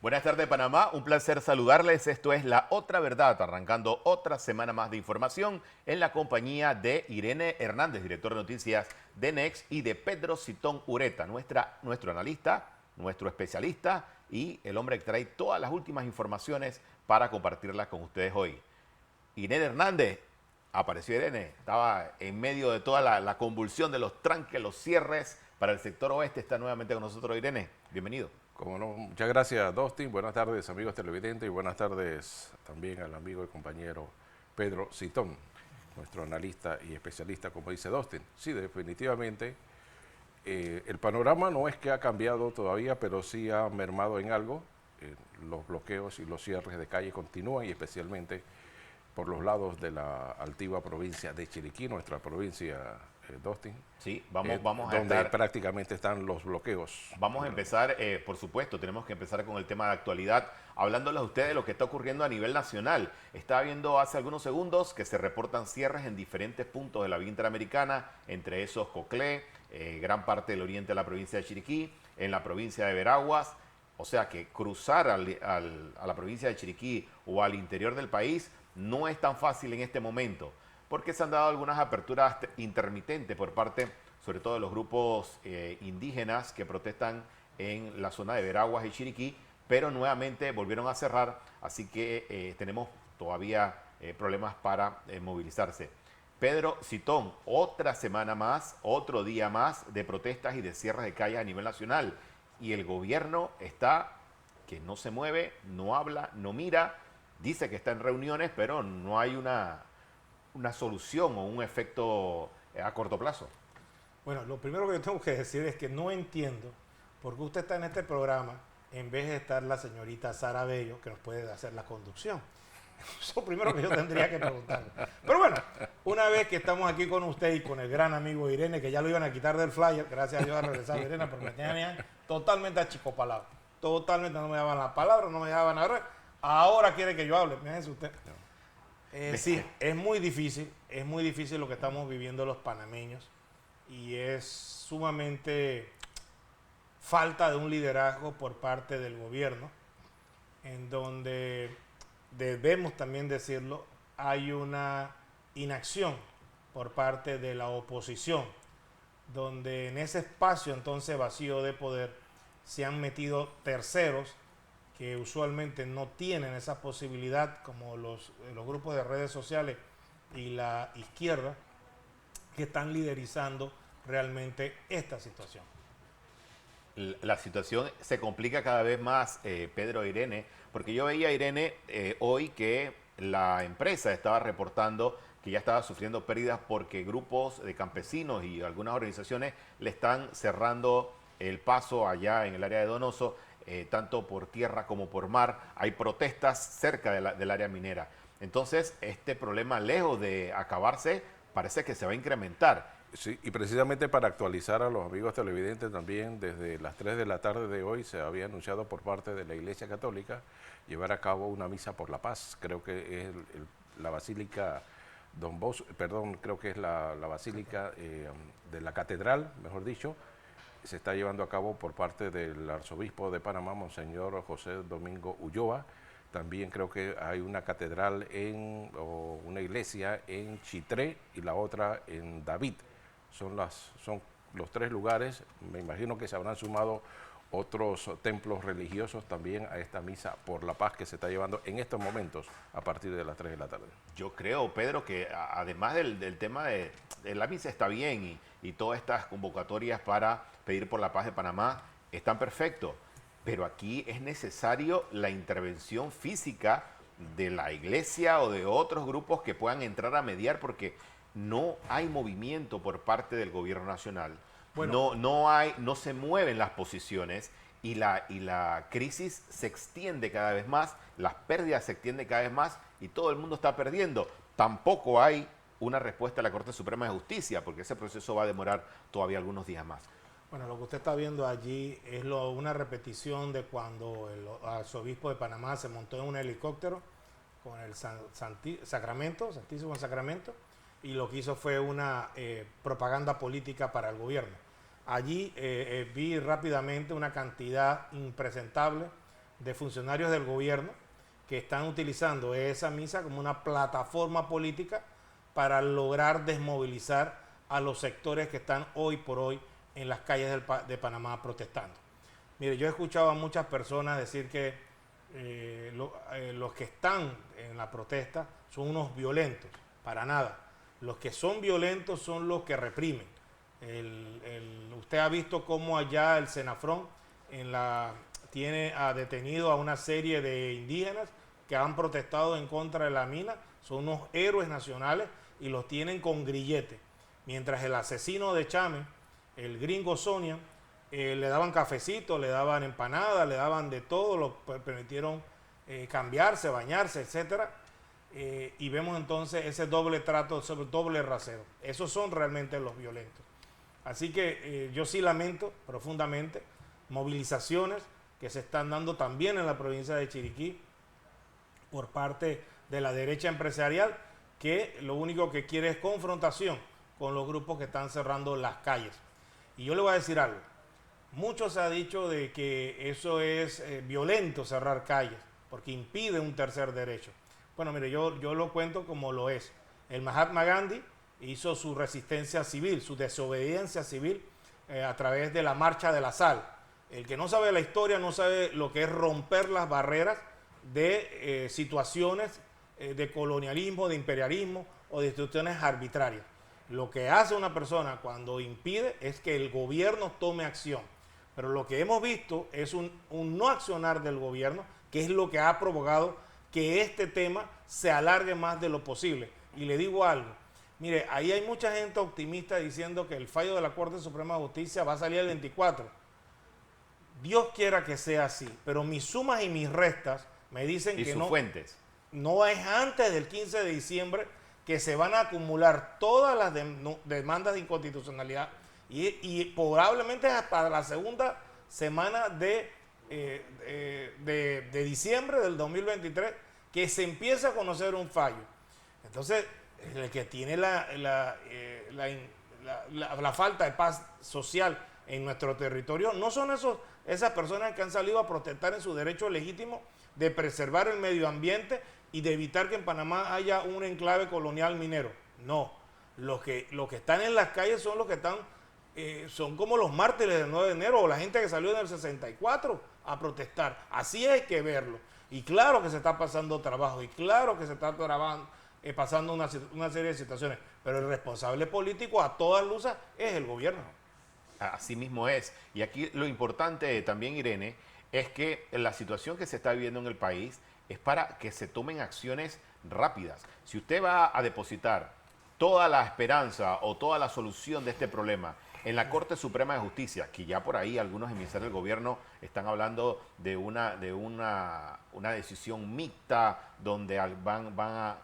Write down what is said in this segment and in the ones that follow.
Buenas tardes, Panamá. Un placer saludarles. Esto es La Otra Verdad, arrancando otra semana más de información en la compañía de Irene Hernández, director de noticias de Next, y de Pedro Citón Ureta, nuestro analista, nuestro especialista y el hombre que trae todas las últimas informaciones para compartirlas con ustedes hoy. Irene Hernández, apareció Irene, estaba en medio de toda la convulsión de los tranques, los cierres para el sector oeste. Está nuevamente con nosotros Irene. Bienvenido. Como no, muchas gracias, Dustin. Buenas tardes, amigos televidentes, y buenas tardes también al amigo y compañero Pedro Citón, nuestro analista y especialista, como dice Dustin. Sí, definitivamente, el panorama no es que ha cambiado todavía, pero sí ha mermado en algo. Los bloqueos y los cierres de calle continúan, y especialmente por los lados de la altiva provincia de Chiriquí, nuestra provincia, Dustin. Sí, vamos a donde prácticamente están los bloqueos. Vamos a empezar, por supuesto, tenemos que empezar con el tema de actualidad, hablándoles a ustedes de lo que está ocurriendo a nivel nacional. Estaba viendo hace algunos segundos que se reportan cierres en diferentes puntos de la vía interamericana, entre esos Coclé, gran parte del oriente de la provincia de Chiriquí, en la provincia de Veraguas. O sea que cruzar a la provincia de Chiriquí o al interior del país no es tan fácil en este momento, porque se han dado algunas aperturas intermitentes por parte, sobre todo de los grupos indígenas que protestan en la zona de Veraguas y Chiriquí, pero nuevamente volvieron a cerrar, así que tenemos todavía problemas para movilizarse. Pedro Citón, otra semana más, otro día más de protestas y de cierres de calles a nivel nacional, y el gobierno está que no se mueve, no habla, no mira, dice que está en reuniones, pero no hay una solución o un efecto a corto plazo. Bueno, lo primero que yo tengo que decir es que no entiendo por qué usted está en este programa en vez de estar la señorita Sara Bello, que nos puede hacer la conducción. Eso es lo primero que yo tendría que preguntarle. Pero bueno, una vez que estamos aquí con usted y con el gran amigo Irene, que ya lo iban a quitar del flyer, gracias a Dios a regresar Irene, porque me tenían totalmente achicopalado. Totalmente no me daban la palabra, no me daban a ver. Ahora quiere que yo hable, fíjense usted. Sí, es muy difícil lo que estamos viviendo los panameños, y es sumamente falta de un liderazgo por parte del gobierno, en donde debemos también decirlo, hay una inacción por parte de la oposición, donde en ese espacio entonces vacío de poder se han metido terceros que usualmente no tienen esa posibilidad, como los grupos de redes sociales y la izquierda, que están liderizando realmente esta situación. La situación se complica cada vez más, Pedro e Irene, porque yo veía a Irene hoy que la empresa estaba reportando que ya estaba sufriendo pérdidas porque grupos de campesinos y algunas organizaciones le están cerrando el paso allá en el área de Donoso, tanto por tierra como por mar. Hay protestas cerca del área minera. Entonces, este problema, lejos de acabarse, parece que se va a incrementar. Sí, y precisamente para actualizar a los amigos televidentes también, desde las 3 de la tarde de hoy se había anunciado por parte de la Iglesia Católica llevar a cabo una misa por la paz. Creo que es la Basílica Don Bosco, perdón, creo que es la Basílica de la Catedral, mejor dicho. Se está llevando a cabo por parte del arzobispo de Panamá, Monseñor José Domingo Ulloa. También creo que hay una catedral o una iglesia en Chitré y la otra en David. Son los tres lugares. Me imagino que se habrán sumado otros templos religiosos también a esta misa por la paz que se está llevando en estos momentos a partir de las 3 de la tarde. Yo creo, Pedro, que además del tema de la misa está bien, y todas estas convocatorias para pedir por la paz de Panamá están perfectos, pero aquí es necesario la intervención física de la iglesia o de otros grupos que puedan entrar a mediar, porque no hay movimiento por parte del gobierno nacional. Bueno, no se mueven las posiciones, y la crisis se extiende cada vez más, las pérdidas se extienden cada vez más y todo el mundo está perdiendo. Tampoco hay una respuesta de la Corte Suprema de Justicia, porque ese proceso va a demorar todavía algunos días más. Bueno, lo que usted está viendo allí es una repetición de cuando el arzobispo de Panamá se montó en un helicóptero con el Santísimo Sacramento, y lo que hizo fue una propaganda política para el gobierno. Allí vi rápidamente una cantidad impresentable de funcionarios del gobierno que están utilizando esa misa como una plataforma política para lograr desmovilizar a los sectores que están hoy por hoy en las calles de Panamá protestando. Mire, yo he escuchado a muchas personas decir que los que están en la protesta son unos violentos. Para nada. Los que son violentos son los que reprimen. Usted ha visto cómo allá el Senafrón tiene detenido a una serie de indígenas que han protestado en contra de la mina. Son unos héroes nacionales y los tienen con grillete. Mientras el asesino de Chame, el gringo Sonia, le daban cafecito, le daban empanadas, le daban de todo, lo permitieron cambiarse, bañarse, etcétera. Y vemos entonces ese doble trato, ese doble rasero. Esos son realmente los violentos. Así que yo sí lamento profundamente movilizaciones que se están dando también en la provincia de Chiriquí por parte de la derecha empresarial, que lo único que quiere es confrontación con los grupos que están cerrando las calles. Y yo le voy a decir algo. Mucho se ha dicho de que eso es violento, cerrar calles, porque impide un tercer derecho. Bueno, mire, yo lo cuento como lo es. El Mahatma Gandhi hizo su resistencia civil, su desobediencia civil a través de la Marcha de la Sal. El que no sabe la historia no sabe lo que es romper las barreras de situaciones de colonialismo, de imperialismo o de instituciones arbitrarias. Lo que hace una persona cuando impide es que el gobierno tome acción. Pero lo que hemos visto es un no accionar del gobierno, que es lo que ha provocado que este tema se alargue más de lo posible. Y le digo algo, mire, ahí hay mucha gente optimista diciendo que el fallo de la Corte Suprema de Justicia va a salir el 24. Dios quiera que sea así, pero mis sumas y mis restas me dicen que no, fuentes. No es antes del 15 de diciembre que se van a acumular todas las demandas de inconstitucionalidad y probablemente para la segunda semana de diciembre del 2023 que se empiece a conocer un fallo. Entonces, el que tiene la falta de paz social en nuestro territorio no son esas personas que han salido a protestar en su derecho legítimo de preservar el medio ambiente y de evitar que en Panamá haya un enclave colonial minero. No, los que están en las calles son los que están, son como los mártires del 9 de enero o la gente que salió en el 64 a protestar. Así hay que verlo. Y claro que se está pasando trabajo y claro que se está pasando una serie de situaciones, pero el responsable político a todas luces es el gobierno. Así mismo es. Y aquí lo importante también, Irene, es que la situación que se está viviendo en el país es para que se tomen acciones rápidas. Si usted va a depositar toda la esperanza o toda la solución de este problema en la Corte Suprema de Justicia, que ya por ahí algunos emisarios del gobierno están hablando de una decisión mixta donde van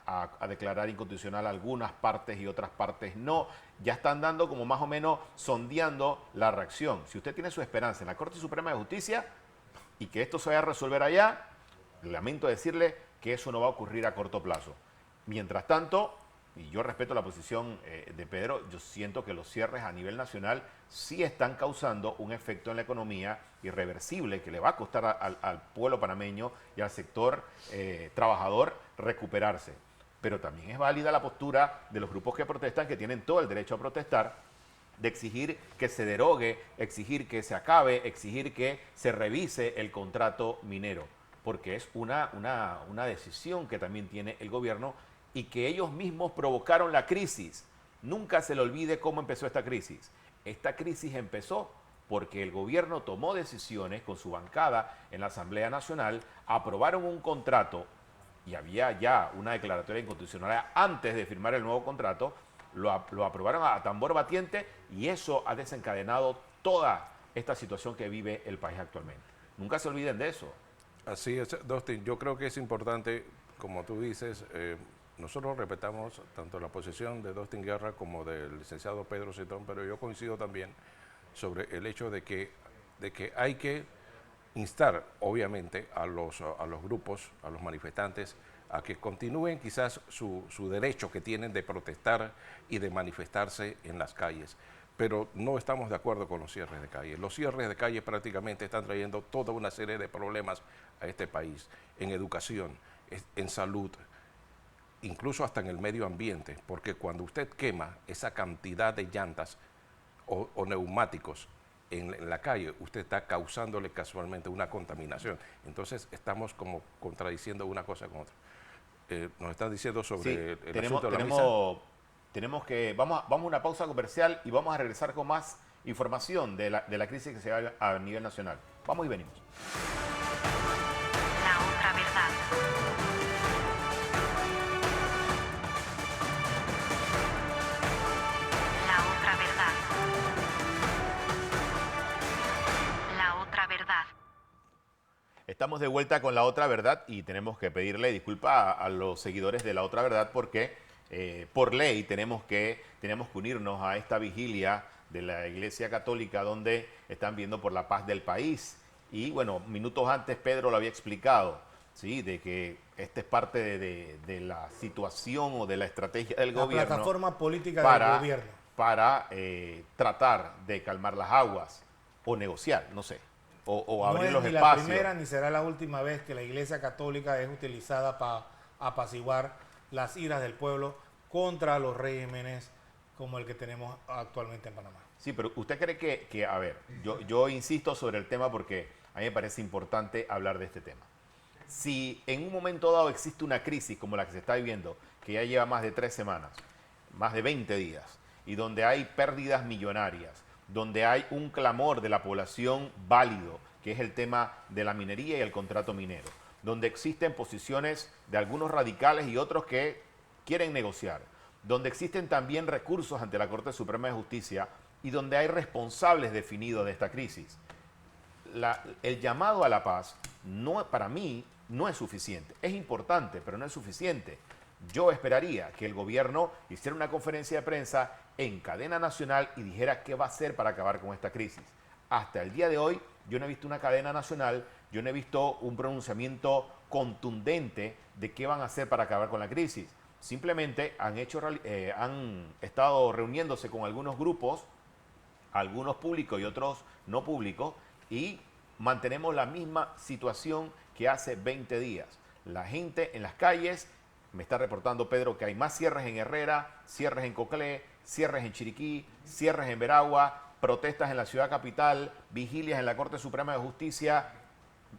a declarar inconstitucional algunas partes y otras partes no, ya están dando como más o menos sondeando la reacción. Si usted tiene su esperanza en la Corte Suprema de Justicia y que esto se vaya a resolver allá, lamento decirle que eso no va a ocurrir a corto plazo. Mientras tanto, y yo respeto la posición de Pedro, yo siento que los cierres a nivel nacional sí están causando un efecto en la economía irreversible que le va a costar al pueblo panameño y al sector trabajador recuperarse. Pero también es válida la postura de los grupos que protestan, que tienen todo el derecho a protestar, de exigir que se derogue, exigir que se acabe, exigir que se revise el contrato minero, porque es una decisión que también tiene el gobierno y que ellos mismos provocaron la crisis. Nunca se le olvide cómo empezó esta crisis. Esta crisis empezó porque el gobierno tomó decisiones con su bancada en la Asamblea Nacional, aprobaron un contrato y había ya una declaratoria de inconstitucionalidad antes de firmar el nuevo contrato, lo aprobaron a tambor batiente y eso ha desencadenado toda esta situación que vive el país actualmente. Nunca se olviden de eso. Así es, Dustin. Yo creo que es importante, como tú dices, nosotros respetamos tanto la posición de Dustin Guerra como del licenciado Pedro Citón, pero yo coincido también sobre el hecho de que hay que instar, obviamente, a los grupos, a los manifestantes, a que continúen quizás su derecho que tienen de protestar y de manifestarse en las calles. pero no estamos de acuerdo con los cierres de calle. Los cierres de calle prácticamente están trayendo toda una serie de problemas a este país, en educación, en salud, incluso hasta en el medio ambiente, porque cuando usted quema esa cantidad de llantas o neumáticos en la calle, usted está causándole casualmente una contaminación. Entonces estamos como contradiciendo una cosa con otra. Nos están diciendo sobre el asunto de la misa. Vamos a una pausa comercial y vamos a regresar con más información de la crisis que se da a nivel nacional. Vamos y venimos. La otra verdad. La otra verdad. La otra verdad. Estamos de vuelta con La Otra Verdad y tenemos que pedirle disculpa a los seguidores de La Otra Verdad porque por ley tenemos que unirnos a esta vigilia de la Iglesia Católica donde están viendo por la paz del país. Y bueno, minutos antes Pedro lo había explicado, ¿sí? De que esta es parte de la situación o de la estrategia del gobierno. La plataforma política del gobierno. Para tratar de calmar las aguas o negociar, no sé. O abrir los espacios. No es ni la primera ni será la última vez que la Iglesia Católica es utilizada para apaciguar las iras del pueblo contra los regímenes como el que tenemos actualmente en Panamá. Sí, pero usted cree que a ver, yo insisto sobre el tema porque a mí me parece importante hablar de este tema. Si en un momento dado existe una crisis como la que se está viviendo, que ya lleva más de 3 semanas, más de 20 días, y donde hay pérdidas millonarias, donde hay un clamor de la población válido, que es el tema de la minería y el contrato minero, donde existen posiciones de algunos radicales y otros que quieren negociar, donde existen también recursos ante la Corte Suprema de Justicia y donde hay responsables definidos de esta crisis. El llamado a la paz, para mí, no es suficiente. Es importante, pero no es suficiente. Yo esperaría que el gobierno hiciera una conferencia de prensa en cadena nacional y dijera qué va a hacer para acabar con esta crisis. Hasta el día de hoy yo no he visto una cadena nacional, yo no he visto un pronunciamiento contundente de qué van a hacer para acabar con la crisis. Simplemente han estado reuniéndose con algunos grupos, algunos públicos y otros no públicos, y mantenemos la misma situación que hace 20 días. La gente en las calles, me está reportando Pedro que hay más cierres en Herrera, cierres en Coclé, cierres en Chiriquí, cierres en Veragua, protestas en la ciudad capital, vigilias en la Corte Suprema de Justicia,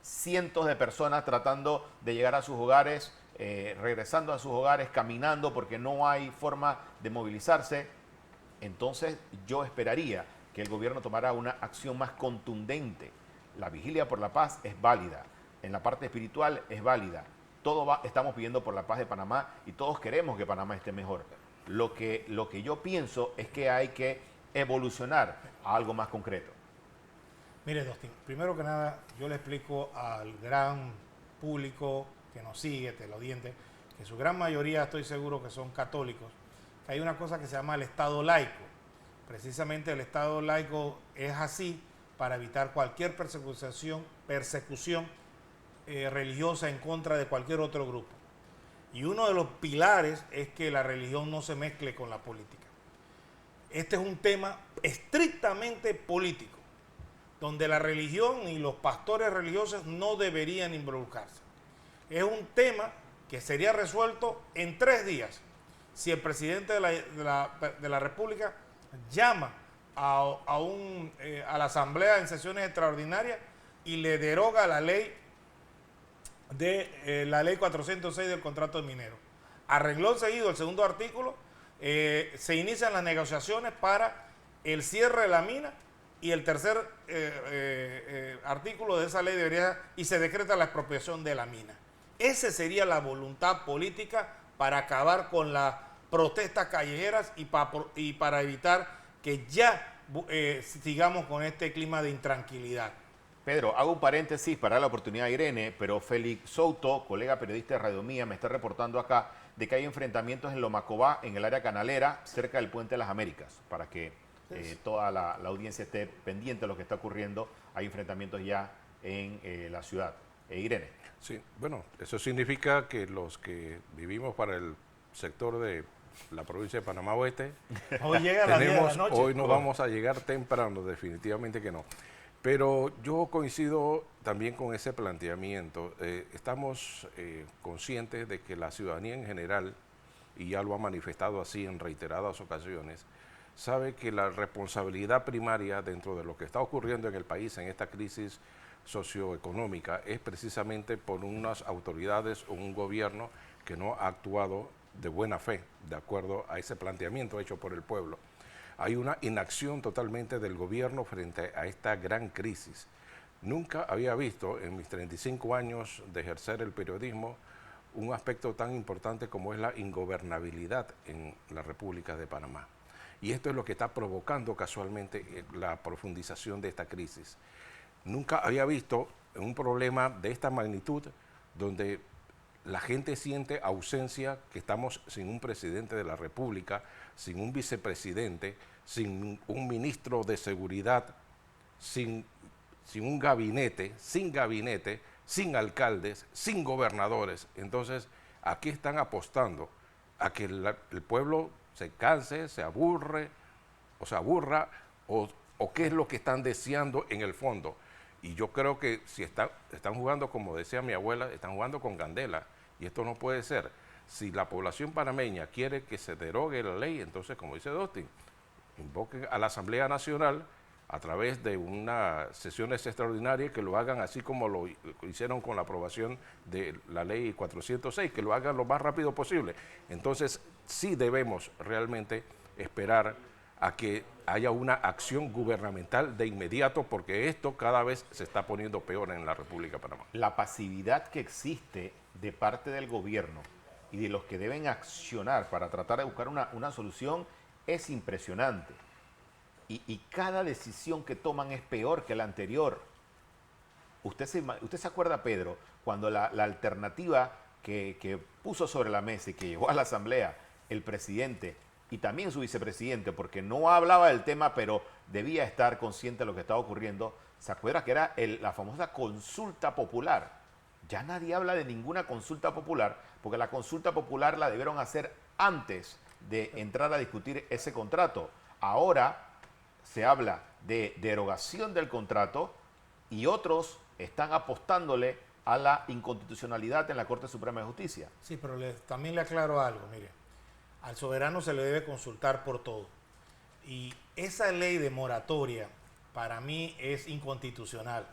cientos de personas tratando de llegar a sus hogares, regresando a sus hogares, caminando porque no hay forma de movilizarse. Entonces yo esperaría que el gobierno tomara una acción más contundente. La vigilia por la paz es válida, en la parte espiritual es válida. Estamos pidiendo por la paz de Panamá y todos queremos que Panamá esté mejor. Lo que yo pienso es que hay que evolucionar a algo más concreto. Mire, Dustin, primero que nada, yo le explico al gran público que nos sigue, televidente, que su gran mayoría estoy seguro que son católicos, que hay una cosa que se llama el Estado laico. Precisamente el Estado laico es así para evitar cualquier persecución religiosa en contra de cualquier otro grupo. Y uno de los pilares es que la religión no se mezcle con la política. Este es un tema estrictamente político, donde la religión y los pastores religiosos no deberían involucrarse. Es un tema que sería resuelto en 3 días si el presidente de la República llama a la Asamblea en sesiones extraordinarias y le deroga la ley la ley 406 del contrato minero. A renglón seguido, el segundo artículo, se inician las negociaciones para el cierre de la mina y el tercer artículo de esa ley y se decreta la expropiación de la mina. Esa sería la voluntad política para acabar con las protestas callejeras y para evitar que ya sigamos con este clima de intranquilidad. Pedro, hago un paréntesis para dar la oportunidad a Irene, pero Félix Souto, colega periodista de Radio Mía, me está reportando acá de que hay enfrentamientos en Lomacobá, en el área canalera, cerca del Puente de las Américas, para que toda la audiencia esté pendiente de lo que está ocurriendo. Hay enfrentamientos ya en la ciudad. Irene. Sí, bueno, eso significa que los que vivimos para el sector de la provincia de Panamá Oeste. Hoy llega a las 10 de la noche. Hoy no vamos a llegar temprano, definitivamente que no. Pero yo coincido también con ese planteamiento. Estamos conscientes de que la ciudadanía en general, y ya lo ha manifestado así en reiteradas ocasiones, sabe que la responsabilidad primaria dentro de lo que está ocurriendo en el país en esta crisis socioeconómica es precisamente por unas autoridades o un gobierno que no ha actuado de buena fe, de acuerdo a ese planteamiento hecho por el pueblo. Hay una inacción totalmente del gobierno frente a esta gran crisis. Nunca había visto en mis 35 años de ejercer el periodismo un aspecto tan importante como es la ingobernabilidad en la República de Panamá. Y esto es lo que está provocando casualmente la profundización de esta crisis. Nunca había visto un problema de esta magnitud donde la gente siente ausencia, que estamos sin un presidente de la República, sin un vicepresidente, sin un ministro de seguridad, sin un gabinete, sin alcaldes, sin gobernadores. Entonces, aquí están apostando a que el pueblo se canse, se aburra, o qué es lo que están deseando en el fondo. Y yo creo que si están jugando, como decía mi abuela, están jugando con candela, y esto no puede ser. Si la población panameña quiere que se derogue la ley, entonces, como dice Dustin, invoquen a la Asamblea Nacional a través de unas sesiones extraordinarias, que lo hagan así como lo hicieron con la aprobación de la ley 406, que lo hagan lo más rápido posible. Entonces, sí debemos realmente esperar a que haya una acción gubernamental de inmediato, porque esto cada vez se está poniendo peor en la República de Panamá. La pasividad que existe de parte del gobierno y de los que deben accionar para tratar de buscar una solución es impresionante. Y cada decisión que toman es peor que la anterior. Usted se acuerda, Pedro, cuando la alternativa que puso sobre la mesa y que llevó a la Asamblea el presidente y también su vicepresidente, porque no hablaba del tema, pero debía estar consciente de lo que estaba ocurriendo, ¿se acuerda que era la famosa consulta popular? Ya nadie habla de ninguna consulta popular, porque la consulta popular la debieron hacer antes de entrar a discutir ese contrato. Ahora se habla de derogación del contrato y otros están apostándole a la inconstitucionalidad en la Corte Suprema de Justicia. Sí, pero también le aclaro algo, mire. Al soberano se le debe consultar por todo. Y esa ley de moratoria para mí es inconstitucional.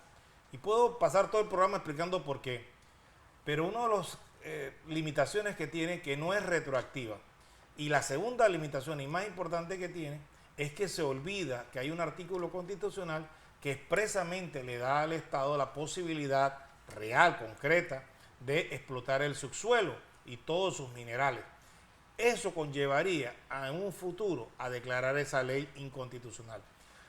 Y puedo pasar todo el programa explicando por qué. Pero una de las limitaciones que tiene, que no es retroactiva. Y la segunda limitación y más importante que tiene, es que se olvida que hay un artículo constitucional que expresamente le da al Estado la posibilidad real, concreta, de explotar el subsuelo y todos sus minerales. Eso conllevaría en un futuro a declarar esa ley inconstitucional.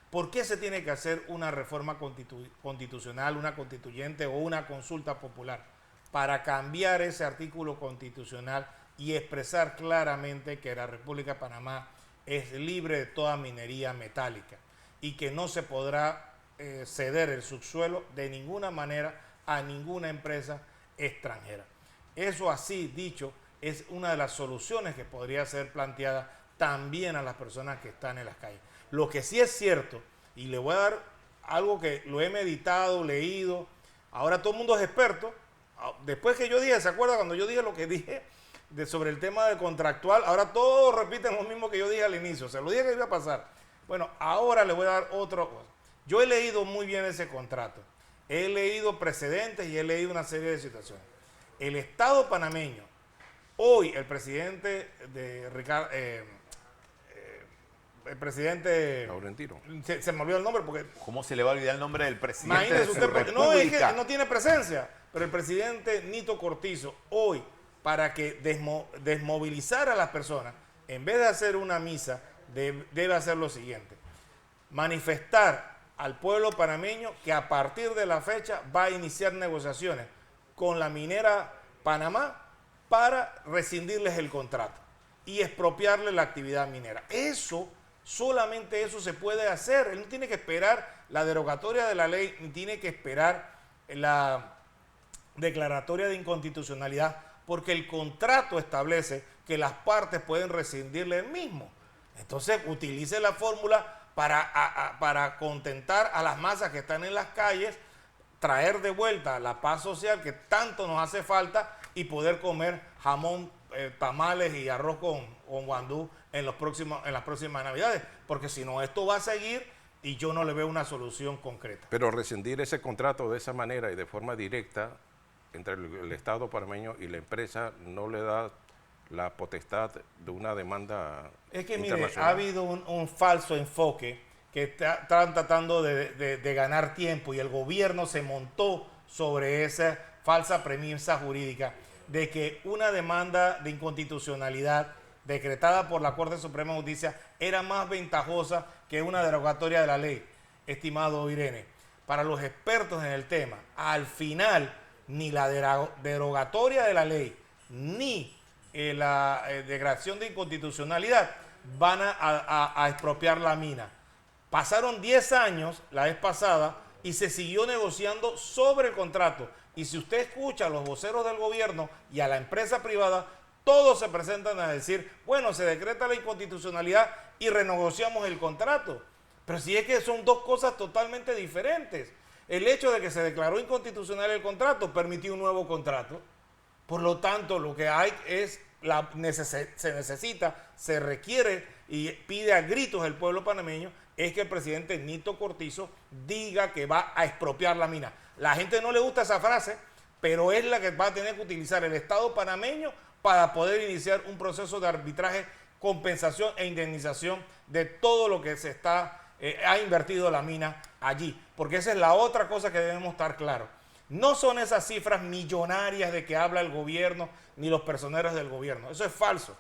¿Por qué se tiene que hacer una reforma constitucional, una constituyente o una consulta popular? Para cambiar ese artículo constitucional y expresar claramente que la República de Panamá es libre de toda minería metálica y que no se podrá ceder el subsuelo de ninguna manera a ninguna empresa extranjera. Eso así dicho es una de las soluciones que podría ser planteada también a las personas que están en las calles. Lo que sí es cierto, y le voy a dar algo que lo he meditado, leído, ahora todo el mundo es experto. Después que yo dije, ¿se acuerda cuando yo dije lo que dije sobre el tema del contractual? Ahora todos repiten lo mismo que yo dije al inicio, se lo dije que iba a pasar. Bueno, ahora le voy a dar otra cosa. Yo he leído muy bien ese contrato, he leído precedentes y he leído una serie de situaciones. El Estado panameño, hoy el presidente de Ricardo, el presidente Laurentino. Se me olvidó el nombre porque... ¿Cómo se le va a olvidar el nombre del presidente Imagínese de su usted, república? no, es que no tiene presencia, pero el presidente Nito Cortizo hoy, para que desmovilizar a las personas, en vez de hacer una misa, debe hacer lo siguiente: manifestar al pueblo panameño que a partir de la fecha va a iniciar negociaciones con la minera Panamá para rescindirles el contrato y expropiarle la actividad minera. Eso, solamente eso se puede hacer. Él no tiene que esperar la derogatoria de la ley, ni tiene que esperar la declaratoria de inconstitucionalidad porque el contrato establece que las partes pueden rescindirle el mismo. Entonces utilice la fórmula para contentar a las masas que están en las calles, traer de vuelta la paz social que tanto nos hace falta y poder comer jamón, tamales y arroz con guandú en las próximas Navidades, porque si no esto va a seguir y yo no le veo una solución concreta. Pero rescindir ese contrato de esa manera y de forma directa entre el Estado panameño y la empresa no le da la potestad de una demanda Es que mire, internacional. ha habido un falso enfoque que están tratando de ganar tiempo y el gobierno se montó sobre esa falsa premisa jurídica de que una demanda de inconstitucionalidad decretada por la Corte Suprema de Justicia era más ventajosa que una derogatoria de la ley, estimado Irene. Para los expertos en el tema, al final ni la derogatoria de la ley ni la declaración de inconstitucionalidad van a expropiar la mina. Pasaron 10 años la vez pasada y se siguió negociando sobre el contrato. Y si usted escucha a los voceros del gobierno y a la empresa privada, todos se presentan a decir, bueno, se decreta la inconstitucionalidad y renegociamos el contrato. Pero si es que son dos cosas totalmente diferentes. El hecho de que se declaró inconstitucional el contrato permitió un nuevo contrato. Por lo tanto, lo que hay es, se requiere y pide a gritos el pueblo panameño es que el presidente Nito Cortizo diga que va a expropiar la mina. La gente no le gusta esa frase, pero es la que va a tener que utilizar el Estado panameño para poder iniciar un proceso de arbitraje, compensación e indemnización de todo lo que ha invertido la mina allí. Porque esa es la otra cosa que debemos estar claros. No son esas cifras millonarias de que habla el gobierno ni los personeros del gobierno. Eso es falso.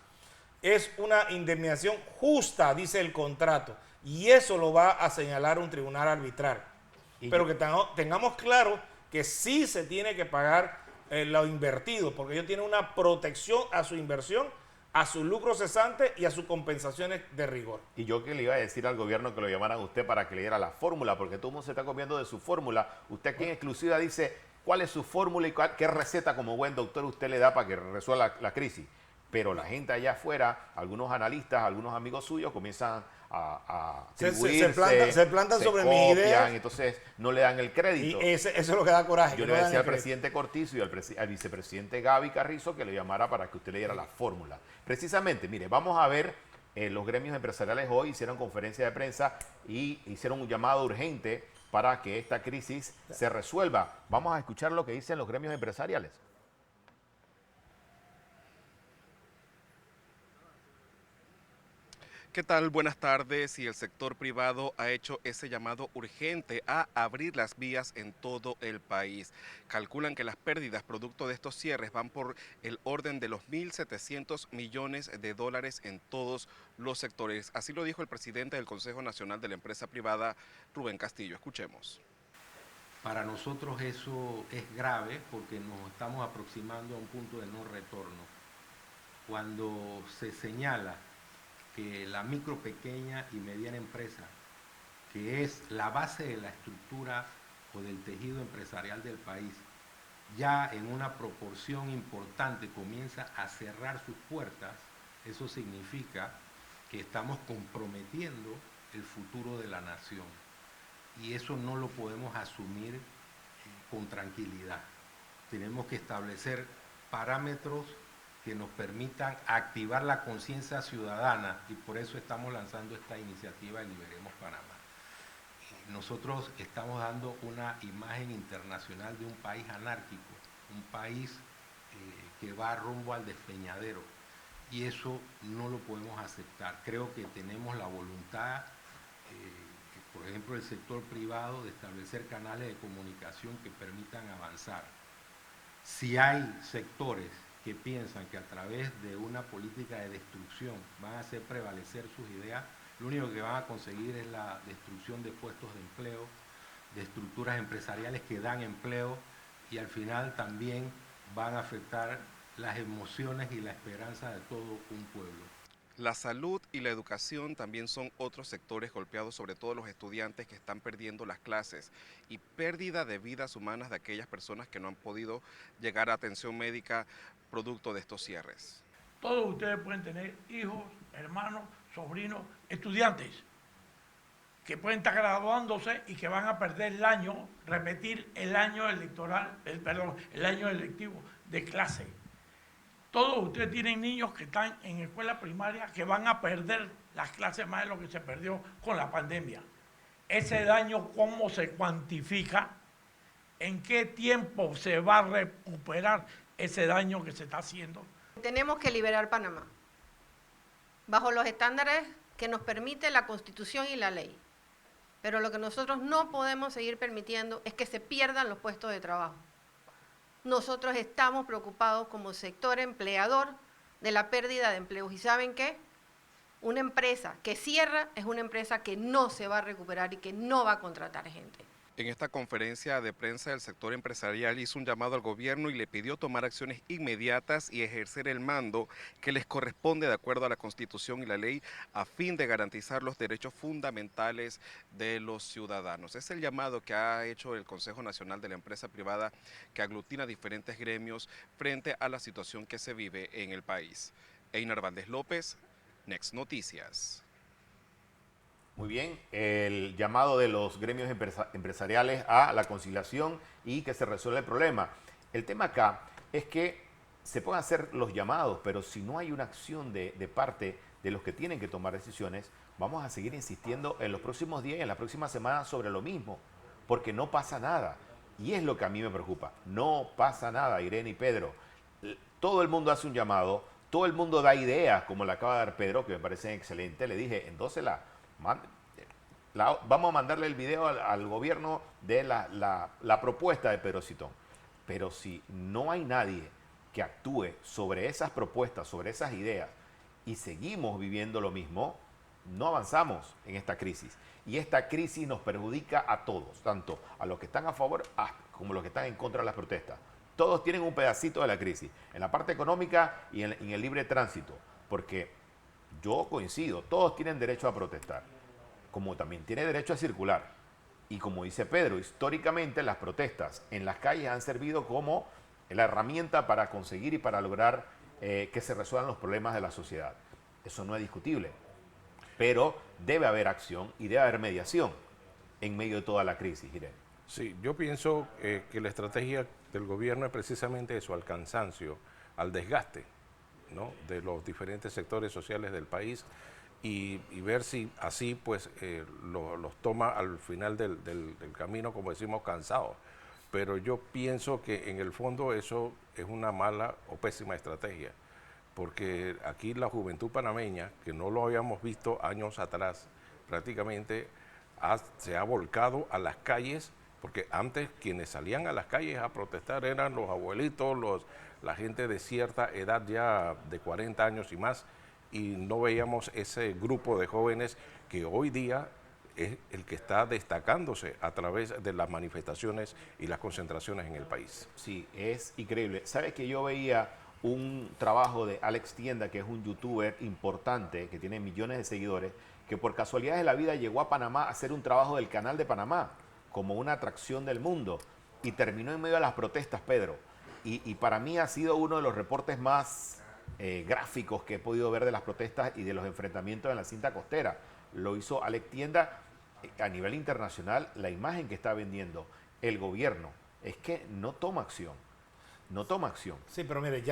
Es una indemnización justa, dice el contrato. Y eso lo va a señalar un tribunal arbitral. Pero que tengamos claro que sí se tiene que pagar lo invertido, porque ellos tienen una protección a su inversión, a su lucro cesante y a sus compensaciones de rigor. Y yo que le iba a decir al gobierno que lo llamaran a usted para que le diera la fórmula, porque todo el mundo se está comiendo de su fórmula. Usted aquí en exclusiva dice cuál es su fórmula y qué receta como buen doctor usted le da para que resuelva la crisis. Pero la gente allá afuera, algunos analistas, algunos amigos suyos comienzan a atribuirse, se plantan sobre copian, mis ideas. entonces no le dan el crédito. Y eso es lo que da coraje. Yo le decía al presidente Cortizo y al vicepresidente Gaby Carrizo que lo llamara para que usted le diera la fórmula. Precisamente, mire, vamos a ver, los gremios empresariales hoy hicieron conferencia de prensa y hicieron un llamado urgente para que esta crisis se resuelva. Vamos a escuchar lo que dicen los gremios empresariales. ¿Qué tal? Buenas tardes. Y el sector privado ha hecho ese llamado urgente a abrir las vías en todo el país. Calculan que las pérdidas producto de estos cierres van por el orden de los 1.700 millones de dólares en todos los sectores. Así lo dijo el presidente del Consejo Nacional de la Empresa Privada, Rubén Castillo. Escuchemos. Para nosotros eso es grave porque nos estamos aproximando a un punto de no retorno. Cuando se señala que la micro, pequeña y mediana empresa, que es la base de la estructura o del tejido empresarial del país, ya en una proporción importante comienza a cerrar sus puertas, eso significa que estamos comprometiendo el futuro de la nación. Y eso no lo podemos asumir con tranquilidad. Tenemos que establecer parámetros que nos permitan activar la conciencia ciudadana y por eso estamos lanzando esta iniciativa de Liberemos Panamá. Nosotros estamos dando una imagen internacional de un país anárquico, un país que va rumbo al despeñadero y eso no lo podemos aceptar. Creo que tenemos la voluntad, por ejemplo, el sector privado, de establecer canales de comunicación que permitan avanzar. Si hay sectores que piensan que a través de una política de destrucción van a hacer prevalecer sus ideas, lo único que van a conseguir es la destrucción de puestos de empleo, de estructuras empresariales que dan empleo y al final también van a afectar las emociones y la esperanza de todo un pueblo. La salud y la educación también son otros sectores golpeados, sobre todo los estudiantes que están perdiendo las clases y pérdida de vidas humanas de aquellas personas que no han podido llegar a atención médica producto de estos cierres. Todos ustedes pueden tener hijos, hermanos, sobrinos, estudiantes que pueden estar graduándose y que van a perder el año, repetir el año electoral, el año electivo de clase. Todos ustedes tienen niños que están en escuela primaria que van a perder las clases más de lo que se perdió con la pandemia. Ese daño, ¿cómo se cuantifica? ¿En qué tiempo se va a recuperar ese daño que se está haciendo? Tenemos que liberar Panamá bajo los estándares que nos permite la Constitución y la ley. Pero lo que nosotros no podemos seguir permitiendo es que se pierdan los puestos de trabajo. Nosotros estamos preocupados como sector empleador de la pérdida de empleos. ¿Y saben qué? Una empresa que cierra es una empresa que no se va a recuperar y que no va a contratar gente. En esta conferencia de prensa, el sector empresarial hizo un llamado al gobierno y le pidió tomar acciones inmediatas y ejercer el mando que les corresponde de acuerdo a la Constitución y la ley a fin de garantizar los derechos fundamentales de los ciudadanos. Es el llamado que ha hecho el Consejo Nacional de la Empresa Privada, que aglutina diferentes gremios frente a la situación que se vive en el país. Einar Valdés López, Next Noticias. Muy bien, el llamado de los gremios empresariales a la conciliación y que se resuelva el problema. El tema acá es que se pueden hacer los llamados, pero si no hay una acción de parte de los que tienen que tomar decisiones, vamos a seguir insistiendo en los próximos días y en las próximas semanas sobre lo mismo, porque no pasa nada. Y es lo que a mí me preocupa. No pasa nada, Irene y Pedro. Todo el mundo hace un llamado, todo el mundo da ideas, como le acaba de dar Pedro, que me parece excelente. Le dije, entonces vamos a mandarle el video al gobierno de la propuesta de Pedro Citón. Pero si no hay nadie que actúe sobre esas propuestas, sobre esas ideas, y seguimos viviendo lo mismo, no avanzamos en esta crisis. Y esta crisis nos perjudica a todos, tanto a los que están a favor como a los que están en contra de las protestas. Todos tienen un pedacito de la crisis, en la parte económica y en el libre tránsito, porque yo coincido, todos tienen derecho a protestar, como también tiene derecho a circular. Y como dice Pedro, históricamente las protestas en las calles han servido como la herramienta para conseguir y para lograr que se resuelvan los problemas de la sociedad. Eso no es discutible, pero debe haber acción y debe haber mediación en medio de toda la crisis, Irene. Sí, yo pienso que la estrategia del gobierno es precisamente eso, al cansancio, al desgaste, ¿no?, de los diferentes sectores sociales del país y ver si así pues los toma al final del camino, como decimos, cansados. Pero yo pienso que en el fondo eso es una mala o pésima estrategia, porque aquí la juventud panameña, que no lo habíamos visto años atrás, prácticamente se ha volcado a las calles, porque antes quienes salían a las calles a protestar eran los abuelitos, la gente de cierta edad ya de 40 años y más, y no veíamos ese grupo de jóvenes que hoy día es el que está destacándose a través de las manifestaciones y las concentraciones en el país. Sí, es increíble. ¿Sabes que yo veía un trabajo de Alex Tienda, que es un youtuber importante, que tiene millones de seguidores, que por casualidad de la vida llegó a Panamá a hacer un trabajo del Canal de Panamá, como una atracción del mundo, y terminó en medio de las protestas, Pedro. Y para mí ha sido uno de los reportes más gráficos que he podido ver de las protestas y de los enfrentamientos en la cinta costera. Lo hizo Alex Tienda. A nivel internacional, la imagen que está vendiendo el gobierno es que no toma acción. No toma acción. Sí, pero mire,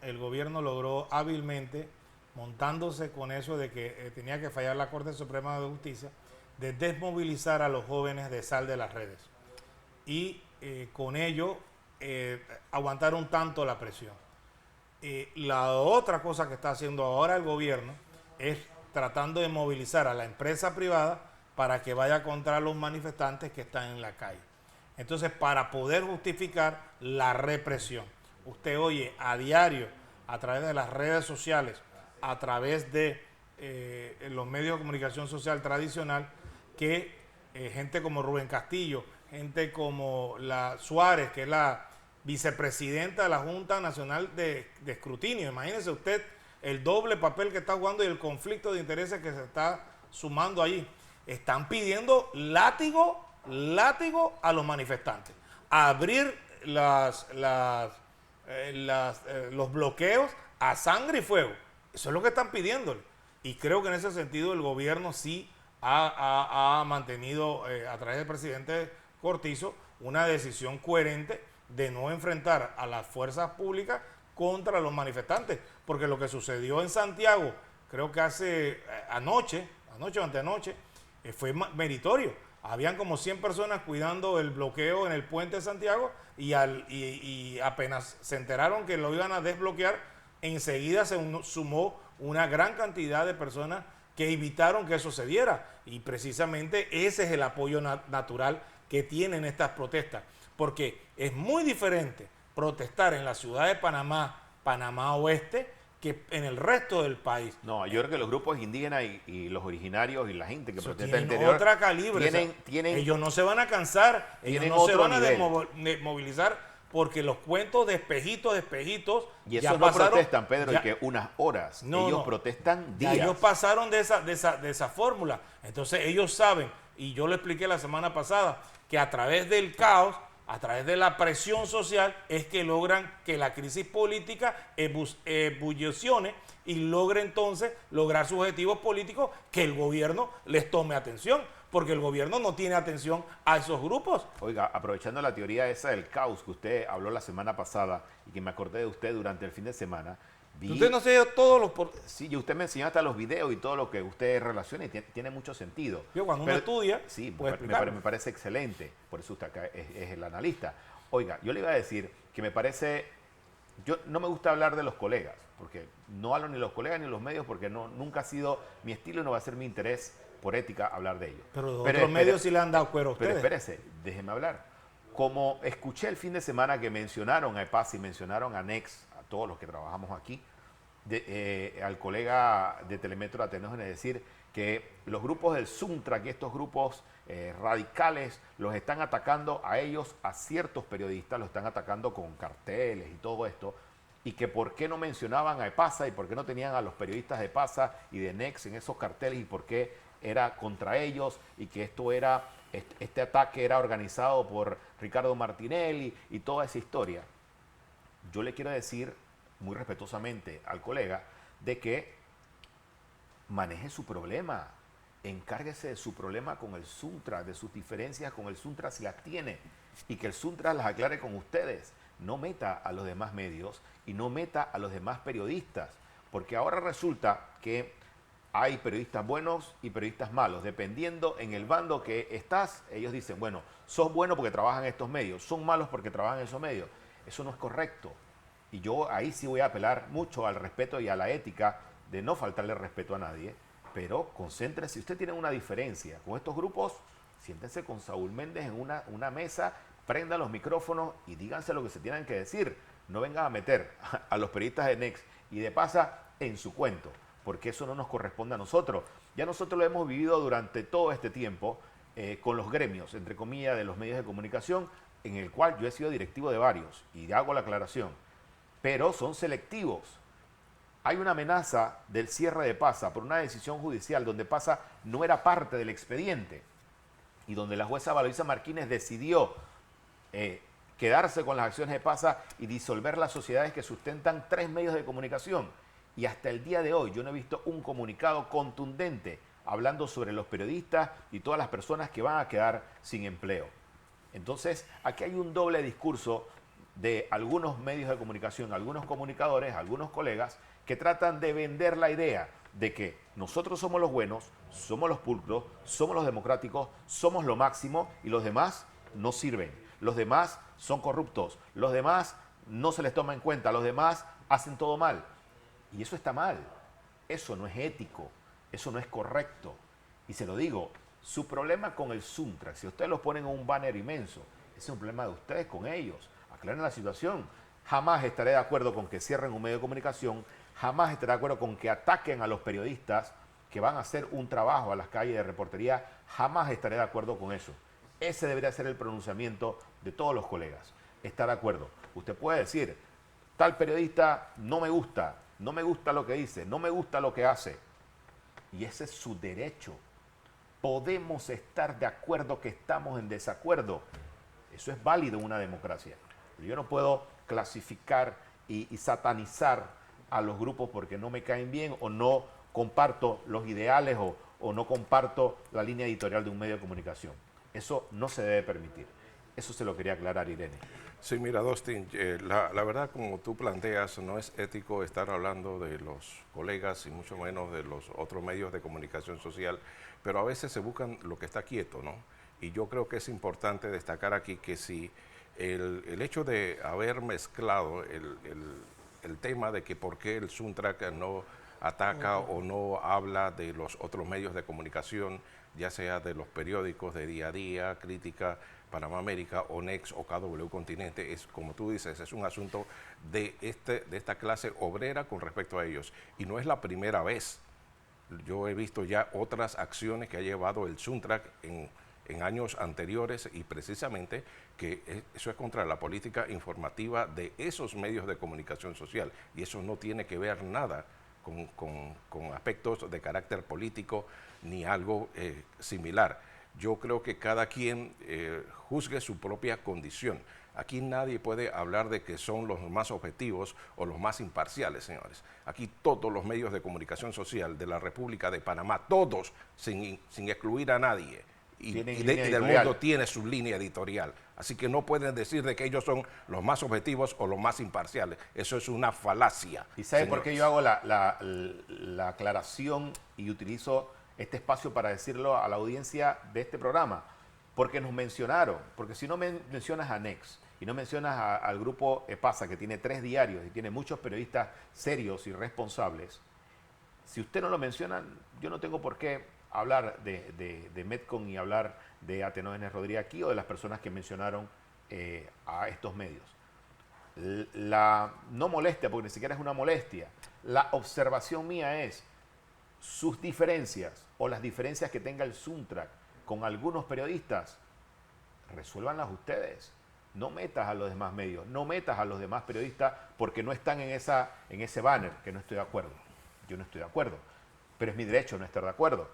el gobierno logró hábilmente, montándose con eso de que tenía que fallar la Corte Suprema de Justicia, de desmovilizar a los jóvenes de sal de las redes. Y con ello aguantar un tanto la presión. La otra cosa que está haciendo ahora el gobierno es tratando de movilizar a la empresa privada para que vaya contra los manifestantes que están en la calle. Entonces, para poder justificar la represión, usted oye a diario, a través de las redes sociales, a través de los medios de comunicación social tradicional, que gente como Rubén Castillo, gente como la Suárez, que es la vicepresidenta de la Junta Nacional de Escrutinio, imagínese usted el doble papel que está jugando y el conflicto de intereses que se está sumando allí. Están pidiendo látigo a los manifestantes, abrir los bloqueos a sangre y fuego. Eso es lo que están pidiéndole. Y creo que en ese sentido el gobierno sí ha mantenido, a través del presidente Cortizo, una decisión coherente de no enfrentar a las fuerzas públicas contra los manifestantes. Porque lo que sucedió en Santiago, creo que anoche o anteanoche, fue meritorio. Habían como 100 personas cuidando el bloqueo en el puente de Santiago y apenas se enteraron que lo iban a desbloquear, enseguida se sumó una gran cantidad de personas que evitaron que eso se diera. Y precisamente ese es el apoyo natural que tienen estas protestas. Porque es muy diferente protestar en la ciudad de Panamá Oeste, que en el resto del país. No, yo creo que los grupos indígenas y los originarios y la gente que Eso protesta tienen interior otra calibre. Ellos no se van a cansar, ellos tienen no se otro van a nivel. desmovilizar, porque los cuentos de espejitos, y ya eso no pasaron, protestan, Pedro, ya- y que unas horas. Ellos protestan ya días. ellos pasaron de esa fórmula. Entonces ellos saben, y yo lo expliqué la semana pasada, que a través del caos, a través de la presión social, es que logran que la crisis política evolucione y logre entonces lograr sus objetivos políticos, que el gobierno les tome atención, porque el gobierno no tiene atención a esos grupos. Oiga, aprovechando la teoría esa del caos que usted habló la semana pasada y que me acordé de usted durante el fin de semana, Usted no sé todos los... Sí, y usted me enseñó hasta los videos y todo lo que usted relaciona y tiene mucho sentido. Cuando uno estudia, sí, puede explicarlo. me parece excelente, por eso usted acá es el analista. Oiga, yo le iba a decir que me parece, yo no me gusta hablar de los colegas, porque no hablo ni de los colegas ni de los medios, porque nunca ha sido mi estilo y no va a ser mi interés por ética hablar de ellos. Pero de otros medios sí le han dado cuero a ustedes. Pero espérese, déjeme hablar. Como escuché el fin de semana que mencionaron a EPAS y mencionaron a NEX, a todos los que trabajamos aquí, al colega de Telemetro Ateneo, es decir, que los grupos del Suntra, que estos grupos radicales los están atacando a ellos, a ciertos periodistas, los están atacando con carteles y todo esto, y que por qué no mencionaban a EPASA y por qué no tenían a los periodistas de EPASA y de NEX en esos carteles y por qué era contra ellos y que este ataque era organizado por Ricardo Martinelli y toda esa historia. Yo le quiero decir muy respetuosamente al colega de que maneje su problema, encárguese de su problema con el Suntra, de sus diferencias con el Suntra si las tiene, y que el Suntra las aclare con ustedes. No meta a los demás medios y no meta a los demás periodistas, porque ahora resulta que hay periodistas buenos y periodistas malos, dependiendo en el bando que estás. Ellos dicen, bueno, sos bueno porque trabajan en estos medios, son malos porque trabajan en esos medios. Eso no es correcto. Y yo ahí sí voy a apelar mucho al respeto y a la ética de no faltarle respeto a nadie, pero concéntrese. Si usted tiene una diferencia con estos grupos, siéntense con Saúl Méndez en una mesa, prendan los micrófonos y díganse lo que se tienen que decir. No vengan a meter a los periodistas de NEX y de PASA en su cuento, porque eso no nos corresponde a nosotros. Ya nosotros lo hemos vivido durante todo este tiempo con los gremios, entre comillas, de los medios de comunicación, en el cual yo he sido directivo de varios, y hago la aclaración, pero son selectivos. Hay una amenaza del cierre de PASA por una decisión judicial donde PASA no era parte del expediente y donde la jueza Valoisa Martínez decidió quedarse con las acciones de PASA y disolver las sociedades que sustentan 3 medios de comunicación. Y hasta el día de hoy yo no he visto un comunicado contundente hablando sobre los periodistas y todas las personas que van a quedar sin empleo. Entonces, aquí hay un doble discurso de algunos medios de comunicación, algunos comunicadores, algunos colegas, que tratan de vender la idea de que nosotros somos los buenos, somos los pulcros, somos los democráticos, somos lo máximo y los demás no sirven. Los demás son corruptos, los demás no se les toma en cuenta, los demás hacen todo mal. Y eso está mal, eso no es ético, eso no es correcto. Y se lo digo, su problema con el Suntra, si ustedes lo ponen en un banner inmenso, ese es un problema de ustedes con ellos. Aclaren la situación. Jamás estaré de acuerdo con que cierren un medio de comunicación, jamás estaré de acuerdo con que ataquen a los periodistas que van a hacer un trabajo a las calles de reportería, jamás estaré de acuerdo con eso. Ese debería ser el pronunciamiento de todos los colegas. Estar de acuerdo. Usted puede decir, tal periodista no me gusta, no me gusta lo que dice, no me gusta lo que hace. Y ese es su derecho. Podemos estar de acuerdo que estamos en desacuerdo. Eso es válido en una democracia. Pero yo no puedo clasificar y satanizar a los grupos porque no me caen bien o no comparto los ideales o no comparto la línea editorial de un medio de comunicación. Eso no se debe permitir. Eso se lo quería aclarar, Irene. Sí, mira, Dustin, la verdad, como tú planteas, no es ético estar hablando de los colegas y mucho menos de los otros medios de comunicación social, pero a veces se buscan lo que está quieto, ¿no? Y yo creo que es importante destacar aquí que si el hecho de haber mezclado el tema de que por qué el Suntrack no ataca o no habla de los otros medios de comunicación, ya sea de los periódicos de día a día, Crítica, Panamá América, ONEX o KW Continente, es como tú dices, es un asunto de esta clase obrera con respecto a ellos. Y no es la primera vez. Yo he visto ya otras acciones que ha llevado el Suntrack en años anteriores y precisamente que eso es contra la política informativa de esos medios de comunicación social y eso no tiene que ver nada con aspectos de carácter político ni algo similar. Yo creo que cada quien juzgue su propia condición. Aquí nadie puede hablar de que son los más objetivos o los más imparciales, señores. Aquí todos los medios de comunicación social de la República de Panamá, todos, sin excluir a nadie, y del mundo tiene su línea editorial. Así que no pueden decir de que ellos son los más objetivos o los más imparciales. Eso es una falacia. ¿Y sabe por qué yo hago la aclaración y utilizo este espacio para decirlo a la audiencia de este programa? Porque nos mencionaron, porque si no mencionas a NEX y no mencionas al grupo EPASA, que tiene 3 diarios y tiene muchos periodistas serios y responsables, si usted no lo menciona, yo no tengo por qué hablar de Metcon y hablar de Atenógenes Rodríguez aquí o de las personas que mencionaron a estos medios. La no molestia, porque ni siquiera es una molestia, la observación mía es sus diferencias o las diferencias que tenga el Suntrack con algunos periodistas, resuélvanlas ustedes. No metas a los demás medios, no metas a los demás periodistas porque no están en ese banner, que no estoy de acuerdo. Yo no estoy de acuerdo, pero es mi derecho no estar de acuerdo.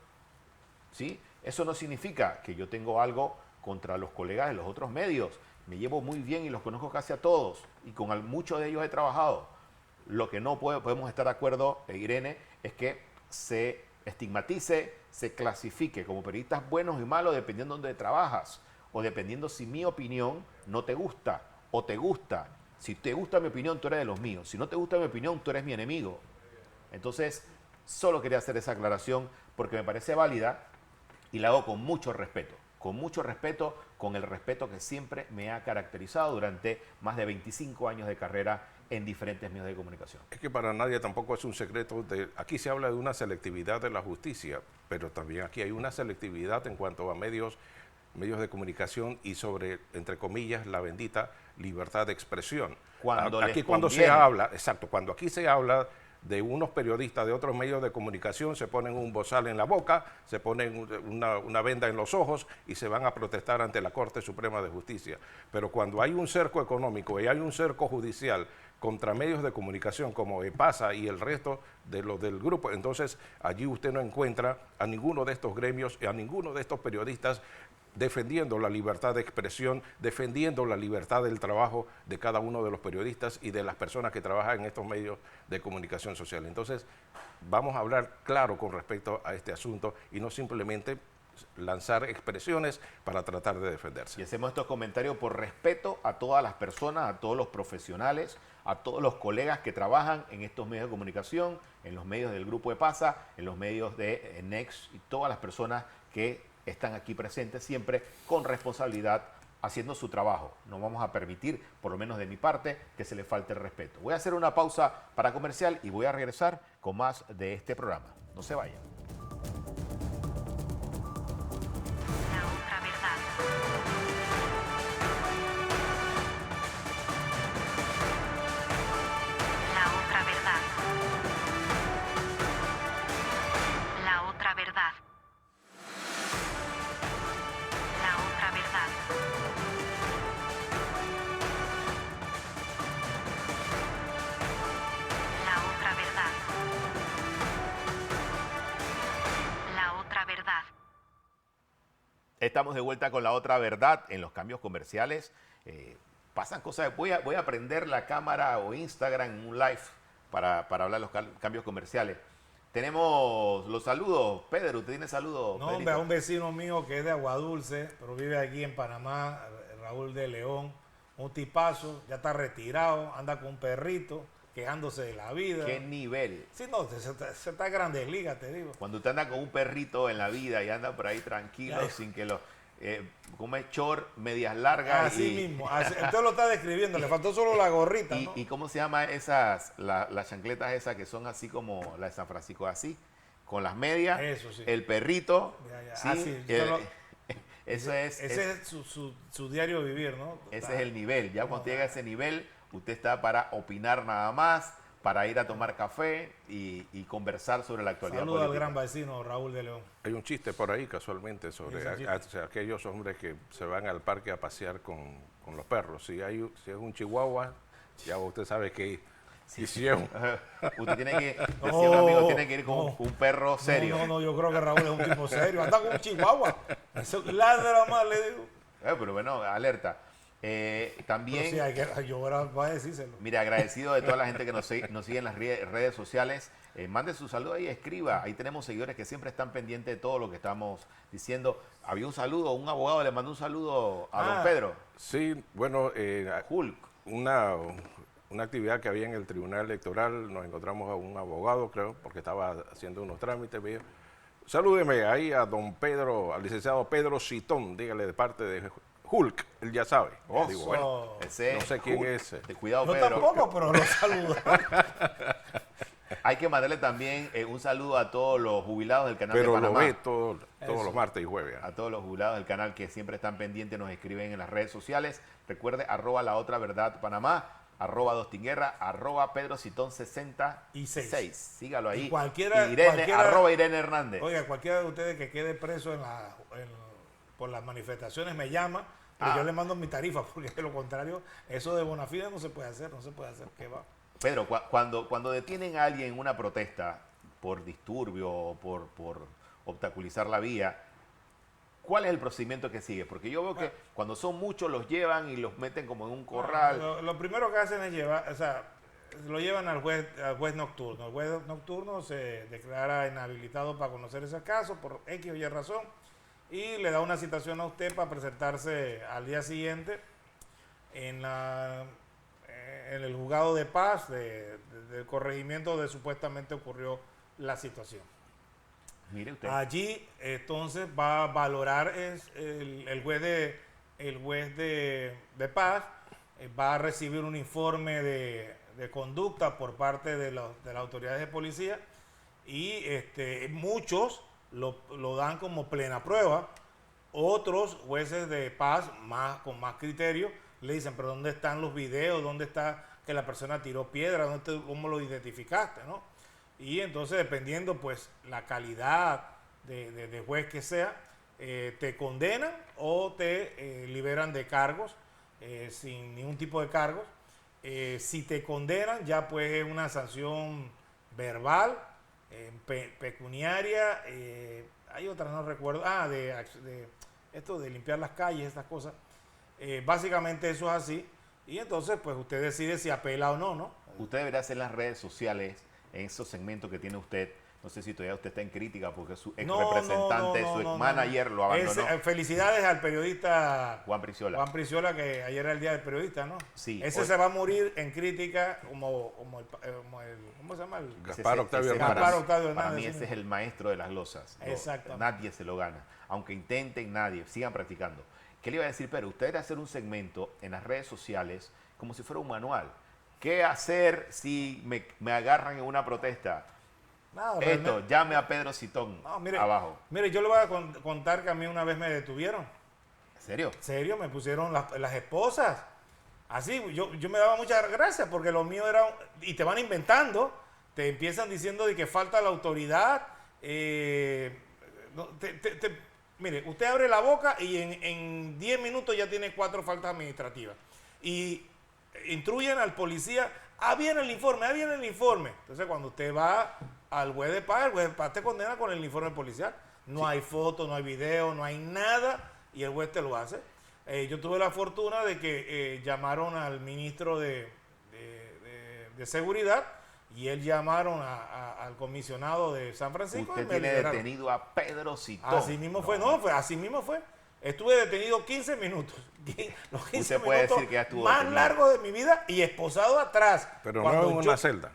¿Sí? Eso no significa que yo tengo algo contra los colegas de los otros medios. Me llevo muy bien y los conozco casi a todos y con muchos de ellos he trabajado. Lo que no podemos estar de acuerdo, Irene, es que se estigmatice, se clasifique como periodistas buenos y malos dependiendo de dónde trabajas o dependiendo si mi opinión no te gusta o te gusta. Si te gusta mi opinión, tú eres de los míos. Si no te gusta mi opinión, tú eres mi enemigo. Entonces, solo quería hacer esa aclaración porque me parece válida y la hago con mucho respeto, con el respeto que siempre me ha caracterizado durante más de 25 años de carrera en diferentes medios de comunicación. Es que para nadie tampoco es un secreto, aquí se habla de una selectividad de la justicia, pero también aquí hay una selectividad en cuanto a medios de comunicación y sobre, entre comillas, la bendita libertad de expresión. Cuando se habla de unos periodistas de otros medios de comunicación, se ponen un bozal en la boca, se ponen una venda en los ojos y se van a protestar ante la Corte Suprema de Justicia. Pero cuando hay un cerco económico y hay un cerco judicial contra medios de comunicación como EPASA y el resto de los del grupo, entonces allí usted no encuentra a ninguno de estos gremios y a ninguno de estos periodistas defendiendo la libertad de expresión, defendiendo la libertad del trabajo de cada uno de los periodistas y de las personas que trabajan en estos medios de comunicación social. Entonces, vamos a hablar claro con respecto a este asunto y no simplemente lanzar expresiones para tratar de defenderse. Y hacemos estos comentarios por respeto a todas las personas, a todos los profesionales, a todos los colegas que trabajan en estos medios de comunicación, en los medios del Grupo EPASA, en los medios de NEX y todas las personas que están aquí presentes siempre con responsabilidad haciendo su trabajo. No vamos a permitir, por lo menos de mi parte, que se le falte el respeto. Voy a hacer una pausa para comercial y voy a regresar con más de este programa. No se vayan. La otra verdad. La otra verdad. La otra verdad. La otra verdad. La otra verdad. Estamos de vuelta con la otra verdad. En los cambios comerciales pasan cosas. Voy a prender la cámara o Instagram en un live para hablar de los cambios comerciales. Tenemos los saludos. Pedro, ¿usted tiene saludos? No, Pedrito? hombre, a un vecino mío que es de Aguadulce, pero vive aquí en Panamá, Raúl de León, un tipazo, ya está retirado, anda con un perrito, quejándose de la vida. ¿Qué nivel? Sí, no, se está en Grandes Ligas, te digo. Cuando usted anda con un perrito en la vida y anda por ahí tranquilo, Ya. sin que lo... come short, medias largas. Así mismo, usted lo está describiendo, le faltó solo la gorrita, ¿no? ¿Y cómo se llama las chancletas esas que son así como la de San Francisco, así? Con las medias, Eso sí. el perrito, Ya. ¿sí? Ah, sí, Ese es su diario vivir, ¿no? ese es el nivel. Ya cuando llega a ese nivel, usted está para opinar nada más, para ir a tomar café y conversar sobre la actualidad Saludos al política. gran vecino Raúl de León. Hay un chiste por ahí casualmente sobre aquellos hombres que se van al parque a pasear con los perros. Si es un chihuahua, ya usted sabe que hicieron. Usted tiene que, decía No, un amigo, tiene que ir con no. un perro serio. No, yo creo que Raúl es un tipo serio. Anda con un chihuahua. Eso ladra más, le digo. Pero bueno, alerta. También, Pero sí, hay que, yo ahora voy a decírselo. mire, agradecido de toda la gente que nos sigue en las redes sociales. Mande su saludo ahí, escriba. Ahí tenemos seguidores que siempre están pendientes de todo lo que estamos diciendo. Había un saludo, un abogado le mandó un saludo a don Pedro. Sí, bueno, Hulk. una actividad que había en el Tribunal Electoral, nos encontramos a un abogado, creo, porque estaba haciendo unos trámites. Salúdeme ahí a don Pedro, al licenciado Pedro Citón, dígale de parte de Hulk, él ya sabe. Oh, Digo, bueno, ese no sé quién Hulk. es ese. Cuidado, Yo Pedro. tampoco, pero lo saludo. Hay que mandarle también un saludo a todos los jubilados del canal Pero de lo Panamá. ve todos los martes y jueves. A todos los jubilados del canal que siempre están pendientes, nos escriben en las redes sociales. Recuerde, @la otra verdad Panamá, @Dostinguerra, @PedroCitón66. Sígalo ahí. Y cualquiera- Irene, @Irene Hernández. Oiga, cualquiera de ustedes que quede preso por las manifestaciones me llama, pero yo le mando mi tarifa, porque de lo contrario, eso de bona fide no se puede hacer, ¿qué va? Pedro, cuando detienen a alguien en una protesta por disturbio o por obstaculizar la vía, ¿cuál es el procedimiento que sigue? Porque yo veo que cuando son muchos los llevan y los meten como en un corral. Lo primero que hacen es lo llevan al juez nocturno. El juez nocturno se declara inhabilitado para conocer ese caso por X o Y razón y le da una citación a usted para presentarse al día siguiente en el juzgado de paz del corregimiento donde supuestamente ocurrió la situación. Mire usted. Allí entonces va a valorar el juez de paz, va a recibir un informe de conducta por parte de las autoridades de policía y muchos lo dan como plena prueba. Otros jueces de paz con más criterio le dicen, pero ¿dónde están los videos? ¿Dónde está que la persona tiró piedra? ¿Cómo lo identificaste? ¿No? Y entonces, dependiendo pues la calidad de juez que sea, te condenan o te liberan de cargos sin ningún tipo de cargos. Si te condenan, ya pues es una sanción verbal, pecuniaria, hay otras, no recuerdo, de esto de limpiar las calles, estas cosas. Básicamente eso es así. Y entonces pues usted decide si apela o no, ¿no? Usted debería hacer las redes sociales en esos segmentos que tiene usted. No sé si todavía usted está en crítica porque su ex representante, su ex manager lo abandonó. Felicidades al periodista Juan Priciola. Juan Priciola, que ayer era el día del periodista, ¿no? Sí. Ese se va a morir en crítica como el ¿cómo se llama? Gaspar Octavio ese Hernández. Gaspar Octavio Para Hernández, mí sí. ese es el maestro de las glosas. Exacto. Nadie se lo gana. Aunque intenten, nadie. Sigan practicando. ¿Qué le iba a decir? Pero usted debe hacer un segmento en las redes sociales como si fuera un manual. ¿Qué hacer si me agarran en una protesta? Nada, Esto, realmente. llame a Pedro Citón No, mire, abajo. Mire, yo le voy a contar que a mí una vez me detuvieron. ¿En serio? En serio, me pusieron las esposas. Así, yo me daba muchas gracias porque lo mío era... Y te van inventando, te empiezan diciendo de que falta la autoridad. Mire, usted abre la boca y en 10 minutos ya tiene 4 faltas administrativas. Y instruyen al policía, viene el informe. Entonces cuando usted va al juez de paz, el juez de paz te condena con el informe policial. No hay foto, no hay video, no hay nada y el juez te lo hace. Yo tuve la fortuna de que llamaron al ministro de Seguridad y él llamaron al comisionado de San Francisco. Usted y me tiene liberaron. detenido a Pedro Citón. Así mismo fue, no, así mismo fue. Estuve detenido 15 minutos. Los 15 Usted puede minutos decir que ya estuvo más detenido. largos de mi vida y esposado atrás. Pero no Cuando en una celda.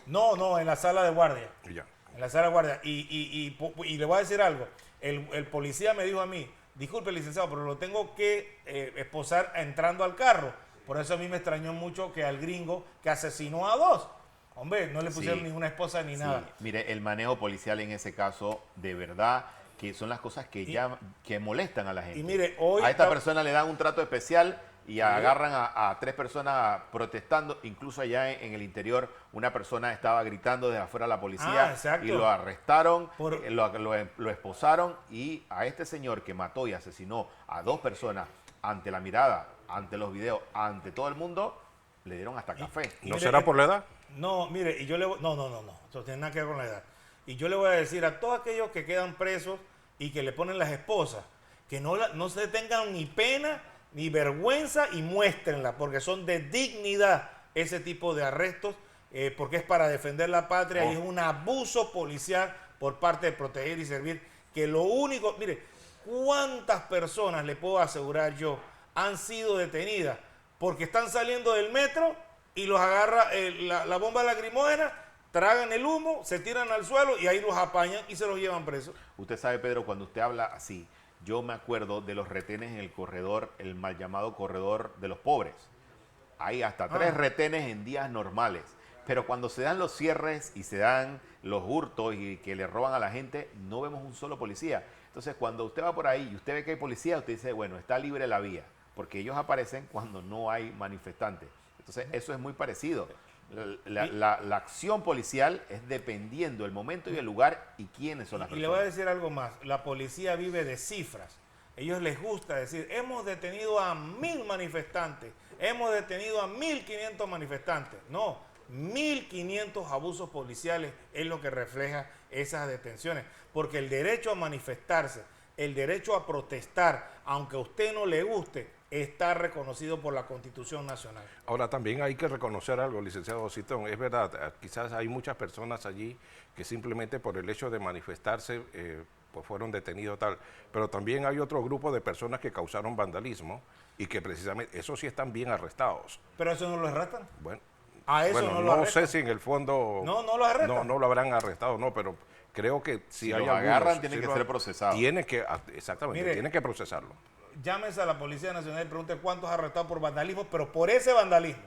No, en la sala de guardia. Ya. En la sala de guardia. Y le voy a decir algo. El policía me dijo a mí, disculpe, licenciado, pero lo tengo que esposar entrando al carro. Por eso a mí me extrañó mucho que al gringo que asesinó a 2. Hombre, no le pusieron Sí. ninguna esposa ni Sí, nada. mire, el manejo policial en ese caso, de verdad, que son las cosas que molestan a la gente. Y mire, hoy a esta está- persona le dan un trato especial y agarran a 3 personas protestando. Incluso allá en el interior, una persona estaba gritando desde afuera a la policía exacto. y lo arrestaron, Por- lo esposaron, y a este señor que mató y asesinó a 2 personas ante la mirada, ante los videos, ante todo el mundo, le dieron hasta café. ¿No mire, será por la edad? No, mire, y yo le voy, no, eso tiene nada que ver con la edad. Y yo le voy a decir a todos aquellos que quedan presos y que le ponen las esposas, que no se tengan ni pena ni vergüenza y muéstrenla, porque son de dignidad ese tipo de arrestos, porque es para defender la patria y es un abuso policial por parte de proteger y servir, que lo único, mire, ¿cuántas personas le puedo asegurar yo han sido detenidas porque están saliendo del metro y los agarra la bomba lacrimógena, tragan el humo, se tiran al suelo y ahí los apañan y se los llevan presos? Usted sabe, Pedro, cuando usted habla así, yo me acuerdo de los retenes en el corredor, el mal llamado corredor de los pobres. Hay hasta 3 retenes en días normales. Pero cuando se dan los cierres y se dan los hurtos y que le roban a la gente, no vemos un solo policía. Entonces, cuando usted va por ahí y usted ve que hay policía, usted dice, bueno, está libre la vía, porque ellos aparecen cuando no hay manifestantes. Entonces, eso es muy parecido. La acción policial es dependiendo el momento y el lugar y quiénes son las Y le voy a personas. decir algo más, la policía vive de cifras. Ellos les gusta decir, hemos detenido a 1000 manifestantes, hemos detenido a 1500 manifestantes. No, 1500 abusos policiales es lo que refleja esas detenciones. Porque el derecho a manifestarse, el derecho a protestar, aunque a usted no le guste, está reconocido por la Constitución Nacional. Ahora también hay que reconocer algo, licenciado Citón. Es verdad, quizás hay muchas personas allí que simplemente por el hecho de manifestarse pues fueron detenidos tal. Pero también hay otro grupo de personas que causaron vandalismo y que precisamente, esos sí están bien arrestados. Pero eso no lo arrestan. Bueno, A eso bueno, no lo no arrestan. sé si en el fondo No lo arrestan. no lo habrán arrestado, no, pero creo que Si si los hay agarran, algunos, tienen sí que lo ser han- procesados. Exactamente, Mire, tienen que procesarlo. Llámese a la Policía Nacional y pregunte cuántos arrestados por vandalismo, pero por ese vandalismo.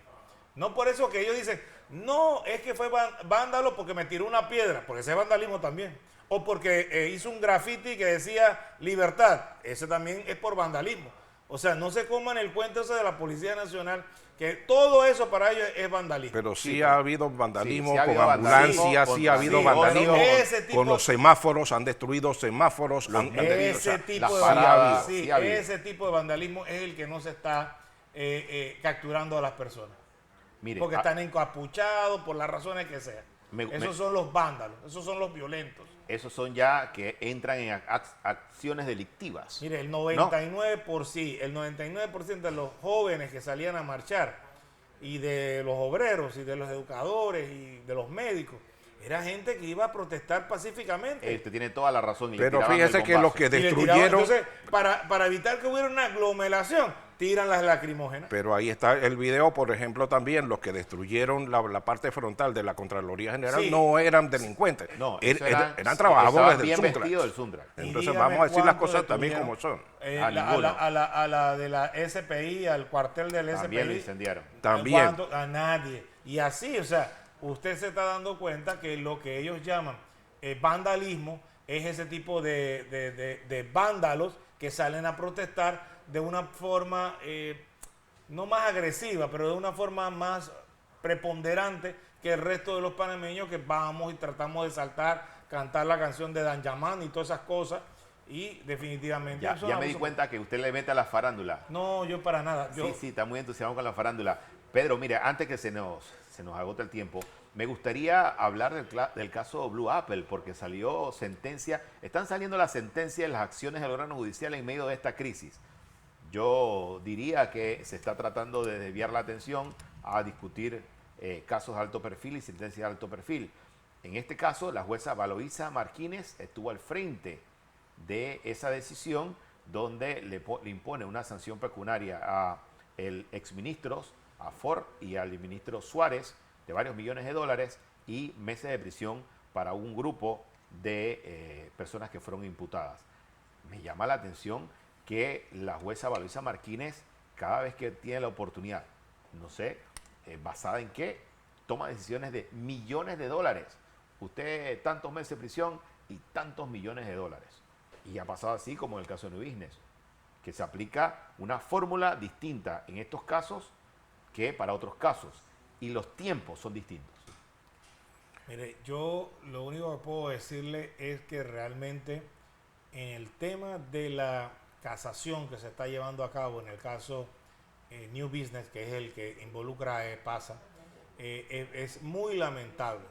No por eso que ellos dicen, no, es que fue vándalo porque me tiró una piedra, porque ese es vandalismo también. O porque hizo un graffiti que decía libertad, ese también es por vandalismo. O sea, no se coman el cuento ese de la Policía Nacional, que todo eso para ellos es vandalismo. Pero sí ha habido vandalismo sí ha con habido vandalismo, ambulancias, sí ha habido sí, vandalismo ese tipo- con los semáforos, han destruido semáforos. Ese tipo las de paradas, vandalismo, sí ha habido. ese tipo de vandalismo es el que no se está capturando a las personas. Mire, Porque están encapuchados por las razones que sean. Me- Esos son los vándalos, esos son los violentos. esos son ya que entran en acciones delictivas. Mire, el 99% de los jóvenes que salían a marchar y de los obreros y de los educadores y de los médicos, era gente que iba a protestar pacíficamente. Usted tiene toda la razón. Y le Pero tiraban fíjese el que los bombazo. que Y le tiraban- destruyeron, entonces, para evitar que hubiera una aglomeración, tiran las lacrimógenas. pero ahí está el video, por ejemplo, también los que destruyeron la parte frontal de la Contraloría General Sí. no eran delincuentes, No, eran esos eran trabajadores estaban del bien Sundra. vestidos del Sundra. Y Entonces dígame vamos a decir las cuántos cosas también como detuvieron. son. A ninguno. A la de la SPI, al cuartel del También lo SPI. incendiaron. También. A nadie. Y así, o sea, usted se está dando cuenta que lo que ellos llaman vandalismo es ese tipo de vándalos que salen a protestar de una forma no más agresiva, pero de una forma más preponderante que el resto de los panameños, que vamos y tratamos de saltar, cantar la canción de Dan Yaman y todas esas cosas. Y definitivamente Ya, eso es ya me di abuso. cuenta que usted le mete a la farándula. No, yo para nada. Yo, Sí, está muy entusiasmado con la farándula. Pedro, mire, antes que se nos se nos agota el tiempo, me gustaría hablar del caso Blue Apple, porque salió sentencia, están saliendo las sentencias de las acciones del órgano judicial en medio de esta crisis. Yo diría que se está tratando de desviar la atención a discutir casos de alto perfil y sentencias de alto perfil. En este caso, la jueza Valoisa Martínez estuvo al frente de esa decisión donde le impone una sanción pecuniaria a el exministros, a Ford y al ministro Suárez, de varios millones de dólares y meses de prisión para un grupo de personas que fueron imputadas. Me llama la atención que la jueza Valoisa Martínez, cada vez que tiene la oportunidad, no sé, basada en qué, toma decisiones de millones de dólares. Usted tantos meses de prisión y tantos millones de dólares. Y ha pasado así como en el caso de New Business, que se aplica una fórmula distinta en estos casos que para otros casos. Y los tiempos son distintos. Mire, yo lo único que puedo decirle es que realmente en el tema de la casación que se está llevando a cabo en el caso New Business, que es el que involucra a PASA, es muy lamentable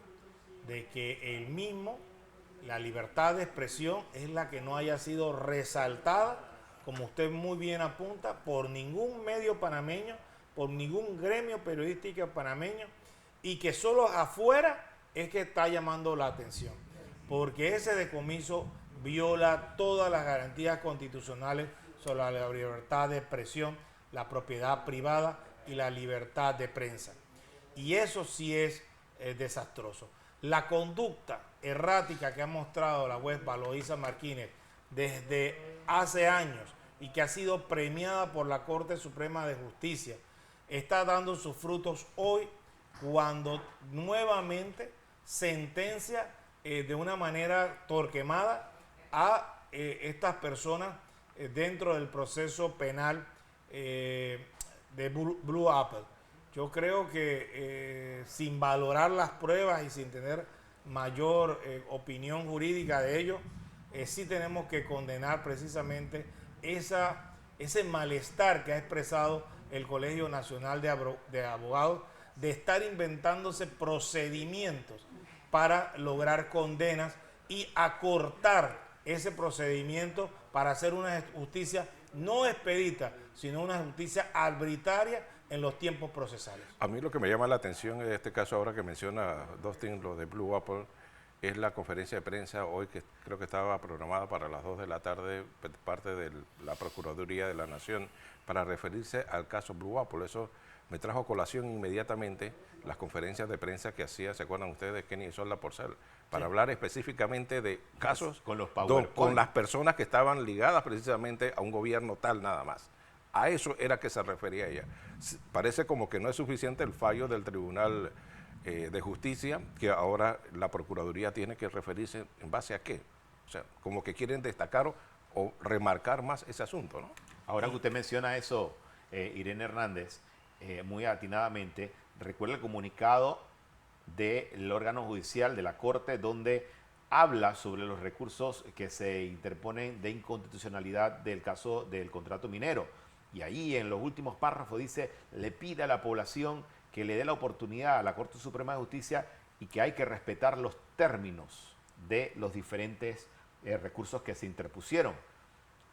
de que el mismo, la libertad de expresión es la que no haya sido resaltada, como usted muy bien apunta, por ningún medio panameño, por ningún gremio periodístico panameño, y que solo afuera es que está llamando la atención, porque ese decomiso viola todas las garantías constitucionales sobre la libertad de expresión, la propiedad privada y la libertad de prensa. Y eso sí es desastroso. La conducta errática que ha mostrado la juez Valoisa Martínez desde hace años y que ha sido premiada por la Corte Suprema de Justicia está dando sus frutos hoy cuando nuevamente sentencia de una manera torquemada a estas personas dentro del proceso penal de Blue Apple. Yo creo que sin valorar las pruebas y sin tener mayor opinión jurídica de ello, sí tenemos que condenar precisamente ese malestar que ha expresado el Colegio Nacional de Abogados de estar inventándose procedimientos para lograr condenas y acortar ese procedimiento para hacer una justicia no expedita, sino una justicia arbitraria en los tiempos procesales. A mí lo que me llama la atención en este caso, ahora que menciona Dustin, lo de Blue Apple, es la conferencia de prensa hoy que creo que estaba programada para las 2 de la tarde, parte de la Procuraduría de la Nación, para referirse al caso Blue Apple. Eso me trajo a colación inmediatamente las conferencias de prensa que hacía, ¿se acuerdan ustedes de Kenny Solda Porcel? Para hablar específicamente de casos con los con las personas que estaban ligadas precisamente a un gobierno tal nada más. A eso era que se refería ella. Parece como que no es suficiente el fallo del Tribunal de Justicia, que ahora la Procuraduría tiene que referirse en base a qué. O sea, como que quieren destacar o remarcar más ese asunto, ¿no? Ahora que usted menciona eso, Irene Hernández, muy atinadamente, recuerda el comunicado del órgano judicial de la Corte donde habla sobre los recursos que se interponen de inconstitucionalidad del caso del contrato minero. Y ahí en los últimos párrafos dice, le pide a la población que le dé la oportunidad a la Corte Suprema de Justicia y que hay que respetar los términos de los diferentes recursos que se interpusieron.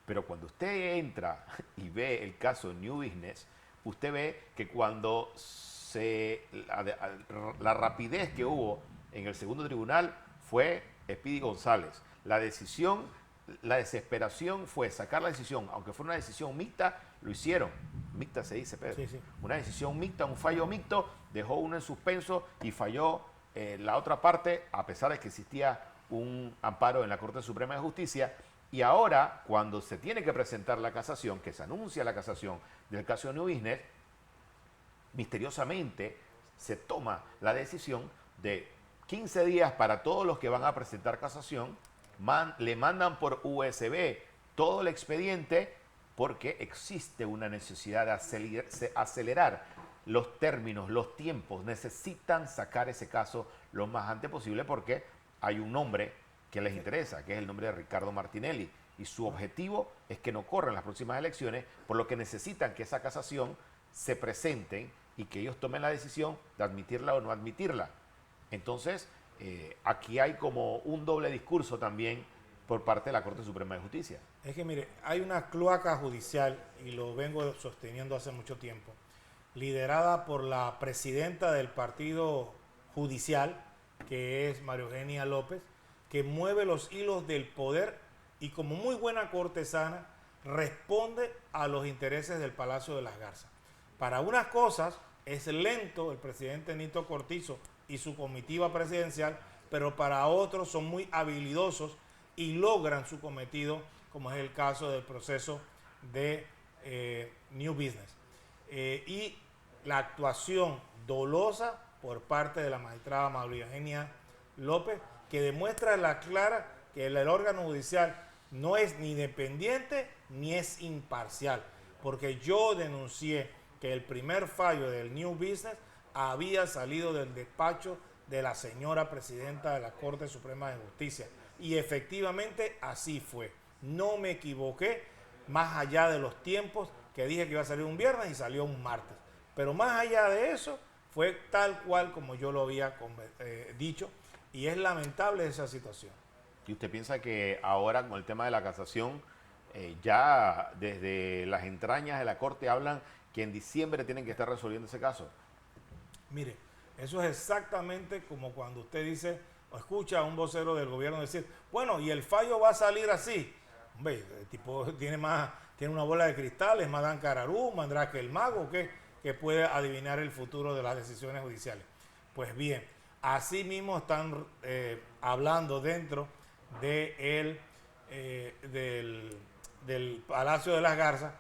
Pero cuando usted entra y ve el caso New Business, usted ve que cuando la rapidez que hubo en el segundo tribunal fue Speedy González. La desesperación fue sacar la decisión, aunque fue una decisión mixta, lo hicieron. Mixta se dice, Pedro. Sí, sí. Una decisión mixta, un fallo mixto, dejó uno en suspenso y falló la otra parte, a pesar de que existía un amparo en la Corte Suprema de Justicia. Y ahora, cuando se tiene que presentar la casación, que se anuncia la casación del caso de New Business, misteriosamente se toma la decisión de 15 días para todos los que van a presentar casación, le mandan por USB todo el expediente porque existe una necesidad de acelerar los términos, los tiempos. Necesitan sacar ese caso lo más antes posible porque hay un nombre que les interesa, que es el nombre de Ricardo Martinelli. Y su objetivo es que no corran las próximas elecciones, por lo que necesitan que esa casación se presente y que ellos tomen la decisión de admitirla o no admitirla. Entonces, aquí hay como un doble discurso también por parte de la Corte Suprema de Justicia. Es que mire, hay una cloaca judicial, y lo vengo sosteniendo hace mucho tiempo, liderada por la presidenta del partido judicial, que es María Eugenia López, que mueve los hilos del poder y como muy buena cortesana responde a los intereses del Palacio de las Garzas. Para unas cosas es lento el presidente Nito Cortizo y su comitiva presidencial, pero para otros son muy habilidosos y logran su cometido, como es el caso del proceso de New Business. Y la actuación dolosa por parte de la magistrada María Eugenia López, que demuestra a la clara que el órgano judicial no es ni independiente ni es imparcial, porque yo denuncié que el primer fallo del New Business había salido del despacho de la señora presidenta de la Corte Suprema de Justicia, y efectivamente así fue. No me equivoqué, más allá de los tiempos que dije que iba a salir un viernes y salió un martes. Pero más allá de eso, fue tal cual como yo lo había dicho, y es lamentable esa situación. ¿Y usted piensa que ahora con el tema de la casación, ya desde las entrañas de la Corte hablan que en diciembre tienen que estar resolviendo ese caso? Mire, eso es exactamente como cuando usted dice o escucha a un vocero del gobierno decir, bueno, y el fallo va a salir así. Hombre, el tipo tiene una bola de cristal, es Madame Cararú, Mandrake el mago, que puede adivinar el futuro de las decisiones judiciales. Pues bien, así mismo están hablando dentro del Palacio de las Garzas,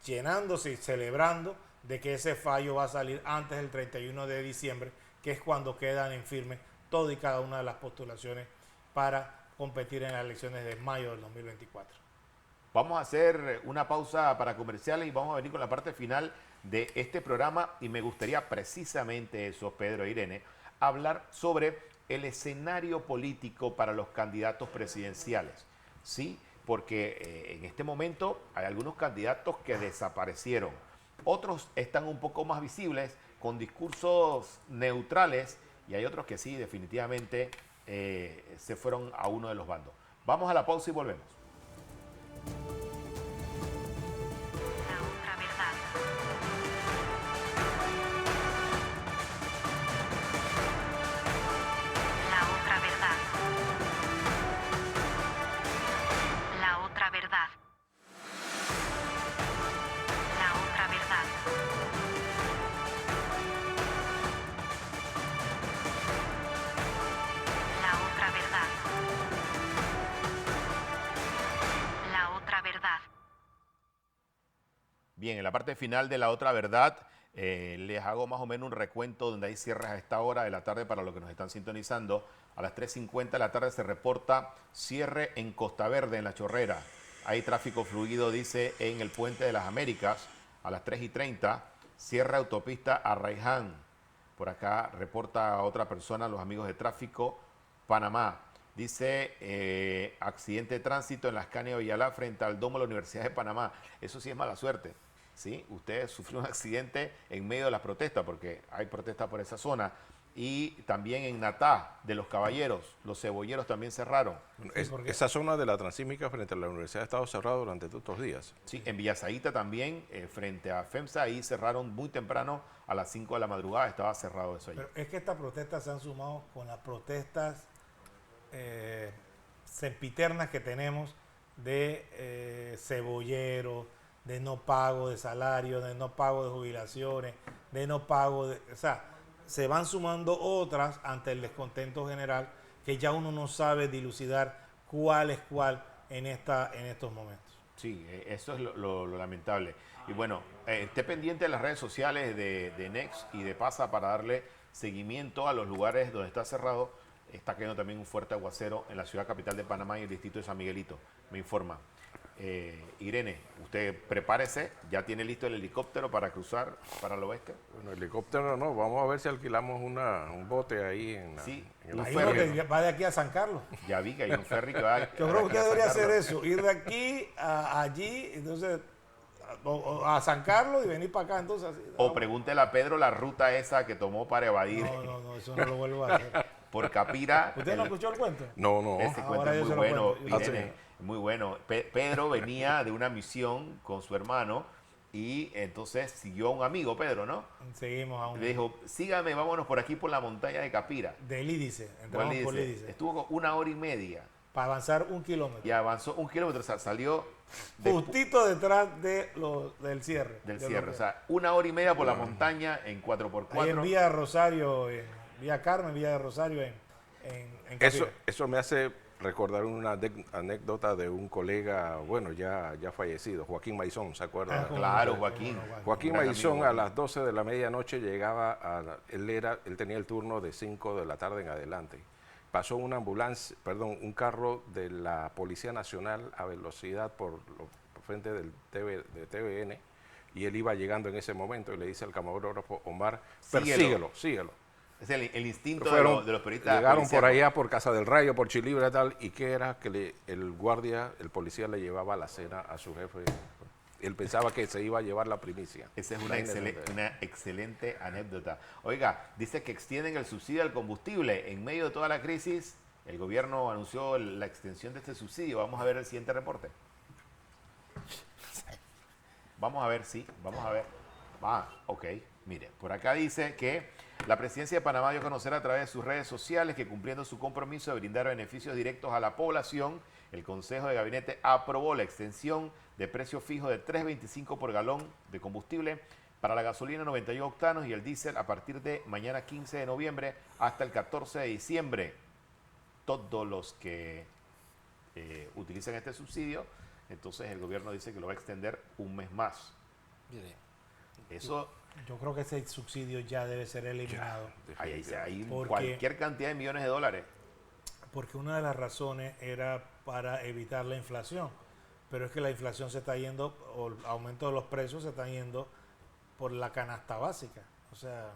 llenándose y celebrando de que ese fallo va a salir antes del 31 de diciembre, que es cuando quedan en firme todo y cada una de las postulaciones para competir en las elecciones de mayo del 2024. Vamos a hacer una pausa para comerciales y vamos a venir con la parte final de este programa, y me gustaría precisamente eso, Pedro e Irene, hablar sobre el escenario político para los candidatos presidenciales, ¿sí? Porque en este momento hay algunos candidatos que desaparecieron, otros están un poco más visibles con discursos neutrales, y hay otros que sí, definitivamente se fueron a uno de los bandos. Vamos a la pausa y volvemos. La otra verdad. La otra verdad. La otra verdad. La otra verdad. La otra verdad. La otra verdad. Bien, en la parte final de la otra verdad, les hago más o menos un recuento donde hay cierres a esta hora de la tarde para los que nos están sintonizando. A las 3:50 de la tarde se reporta cierre en Costa Verde, en La Chorrera. Hay tráfico fluido, dice, en el Puente de las Américas. A las 3:30, cierre autopista Arraiján. Por acá reporta otra persona, los amigos de tráfico, Panamá. Dice, accidente de tránsito en la Ascanio Villalá frente al domo de la Universidad de Panamá. Eso sí es mala suerte, ¿sí? Usted sufrió un accidente en medio de las protestas, porque hay protestas por esa zona. Y también en Natá, de los Caballeros, los cebolleros también cerraron. Esa zona de la Transísmica frente a la universidad ha estado cerrada durante todos estos días. Sí, en Villasaíta también, frente a FEMSA, ahí cerraron muy temprano, a las 5 de la madrugada estaba cerrado eso ahí. Pero es que estas protestas se han sumado con las protestas sempiternas que tenemos de cebolleros, de no pago de salario, de no pago de jubilaciones, de no pago de... O sea, se van sumando otras ante el descontento general que ya uno no sabe dilucidar cuál es cuál en estos momentos. Sí, eso es lo lamentable. Y bueno, esté pendiente de las redes sociales de Next y de Pasa para darle seguimiento a los lugares donde está cerrado. Está cayendo también un fuerte aguacero en la ciudad capital de Panamá y el distrito de San Miguelito, me informa. Irene, usted prepárese, ya tiene listo el helicóptero para cruzar para el oeste. Bueno, helicóptero no, vamos a ver si alquilamos un bote ahí en el ferry. Que va de aquí a San Carlos. Ya vi que hay un ferry que va Yo creo que usted debería hacer eso, ir de aquí a allí, entonces a San Carlos y venir para acá, entonces. Así, O pregúntele a Pedro la ruta esa que tomó para evadir no, eso no lo vuelvo a hacer. por Capira. ¿Usted no escuchó el cuento? No. Ese cuento Ahora es yo muy se lo bueno, cuento. Yo Irene, muy bueno. Pedro venía de una misión con su hermano y entonces siguió a un amigo, Pedro, ¿no? Seguimos a un... Le dijo, sígame, vámonos por aquí por la montaña de Capira. De Lídice, Igual entramos le por dice, Lídice. estuvo 1 hora y media Para avanzar 1 kilómetro. y avanzó 1 kilómetro, o sea, salió Justito detrás del cierre. del de cierre. lo O que- sea, 1 hora y media por la montaña en 4x4. Ahí en Villa Rosario, en Villa Carmen, Villa de Rosario, en Capira. Eso me hace recordar una anécdota de un colega, bueno, ya fallecido, Joaquín Maizón, ¿se acuerda? Ah, Claro, Joaquín. Joaquín Gran Maizón amigo, a Joaquín. las 12 de la medianoche llegaba, él tenía el turno de 5 de la tarde en adelante. Pasó una ambulancia, perdón, un carro de la Policía Nacional a velocidad por frente del de TVN y él iba llegando en ese momento y le dice al camarógrafo Omar, síguelo. Es el instinto Fueron, de los periodistas. llegaron por policíacos. allá, por Casa del Rayo, por Chilibre y tal, y que era que el guardia, el policía le llevaba la cena a su jefe. Él pensaba que se iba a llevar la primicia. Esa es una Imagínate. excelente anécdota. Oiga, dice que extienden el subsidio al combustible. En medio de toda la crisis, el gobierno anunció la extensión de este subsidio. Vamos a ver el siguiente reporte. Vamos a ver, sí, vamos a ver. Ok, mire, por acá dice que la presidencia de Panamá dio a conocer a través de sus redes sociales que cumpliendo su compromiso de brindar beneficios directos a la población, el Consejo de Gabinete aprobó la extensión de precio fijo de 3.25 por galón de combustible para la gasolina 91 octanos y el diésel a partir de mañana 15 de noviembre hasta el 14 de diciembre. Todos los que utilizan este subsidio, entonces el gobierno dice que lo va a extender un mes más. Eso, Yo creo que ese subsidio ya debe ser eliminado. hay Porque- cualquier cantidad de millones de dólares. Porque una de las razones era para evitar la inflación. Pero es que la inflación se está yendo, o el aumento de los precios se está yendo por la canasta básica. O sea,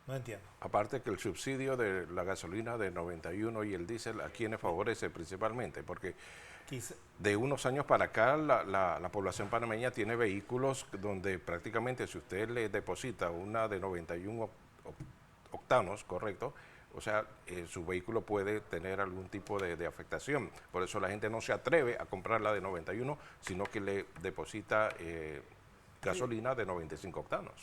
no entiendo. Aparte que el subsidio de la gasolina de 91 y el diésel, ¿a quiénes favorece principalmente? Porque Quizá- de unos años para acá la población panameña tiene vehículos donde prácticamente si usted le deposita una de 91 octanos, correcto, o sea, su vehículo puede tener algún tipo de afectación. Por eso la gente no se atreve a comprar la de 91, sino que le deposita gasolina de 95 octanos.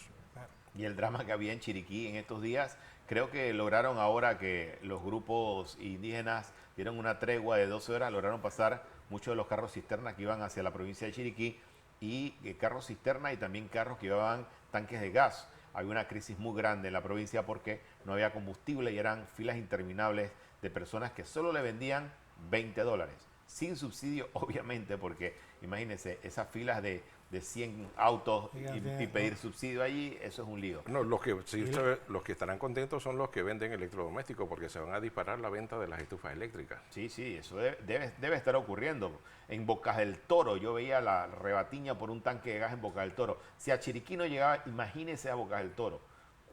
Y el drama que había en Chiriquí en estos días, creo que lograron ahora que los grupos indígenas dieron una tregua de 12 horas, lograron pasar muchos de los carros cisternas que iban hacia la provincia de Chiriquí y carros cisterna y también carros que llevaban tanques de gas. Había una crisis muy grande en la provincia porque no había combustible y eran filas interminables de personas que solo le vendían $20, sin subsidio obviamente, porque imagínense esas filas de 100 autos y pedir subsidio allí, eso es un lío. No, los que estarán contentos son los que venden electrodomésticos porque se van a disparar la venta de las estufas eléctricas. Sí, eso debe estar ocurriendo. En Bocas del Toro, yo veía la rebatiña por un tanque de gas en Bocas del Toro. Si a Chiriquí no llegaba, imagínese a Bocas del Toro,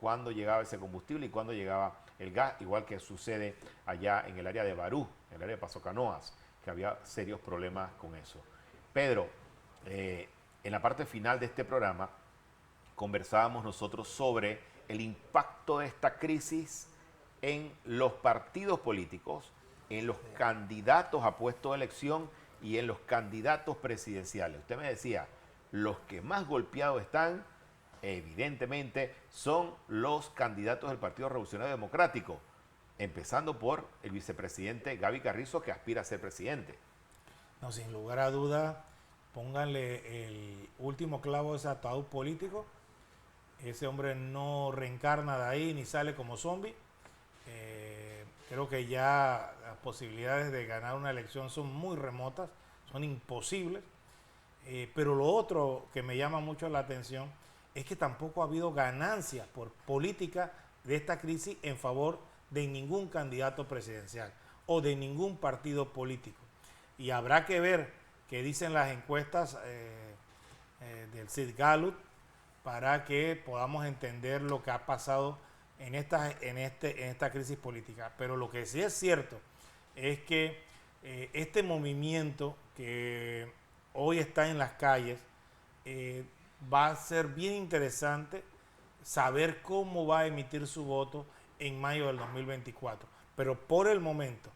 cuándo llegaba ese combustible y cuándo llegaba el gas, igual que sucede allá en el área de Barú, en el área de Paso Canoas, que había serios problemas con eso. Pedro, en la parte final de este programa conversábamos nosotros sobre el impacto de esta crisis en los partidos políticos, en los candidatos a puesto de elección y en los candidatos presidenciales. Usted me decía, los que más golpeados están, evidentemente, son los candidatos del Partido Revolucionario Democrático, empezando por el vicepresidente Gaby Carrizo, que aspira a ser presidente. No, sin lugar a dudas, pónganle el último clavo a ese ataúd político. Ese hombre no reencarna de ahí ni sale como zombie. Creo que ya las posibilidades de ganar una elección son muy remotas, son imposibles. Pero lo otro que me llama mucho la atención es que tampoco ha habido ganancias por política de esta crisis en favor de ningún candidato presidencial o de ningún partido político. Y habrá que ver qué dicen las encuestas del Sid Gallup para que podamos entender lo que ha pasado en esta crisis política. Pero lo que sí es cierto es que este movimiento que hoy está en las calles va a ser bien interesante saber cómo va a emitir su voto en mayo del 2024. Pero por el momento,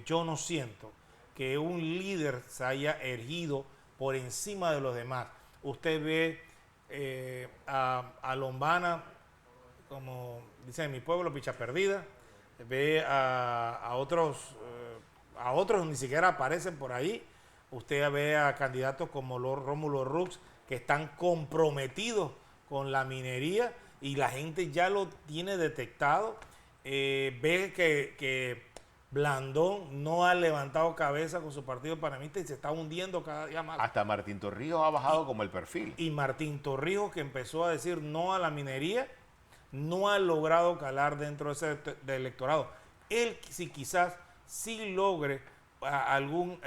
yo no siento que un líder se haya ergido por encima de los demás. Usted ve a Lombana, como dicen en mi pueblo, picha perdida, ve a otros ni siquiera aparecen por ahí. Usted ve a candidatos como Rómulo Rux, que están comprometidos con la minería y la gente ya lo tiene detectado. Ve que Blandón no ha levantado cabeza con su partido panamista y se está hundiendo cada día más. Hasta Martín Torrijos ha bajado como el perfil. Y Martín Torrijos, que empezó a decir no a la minería, no ha logrado calar dentro de ese electorado. Él si quizás sí logre algún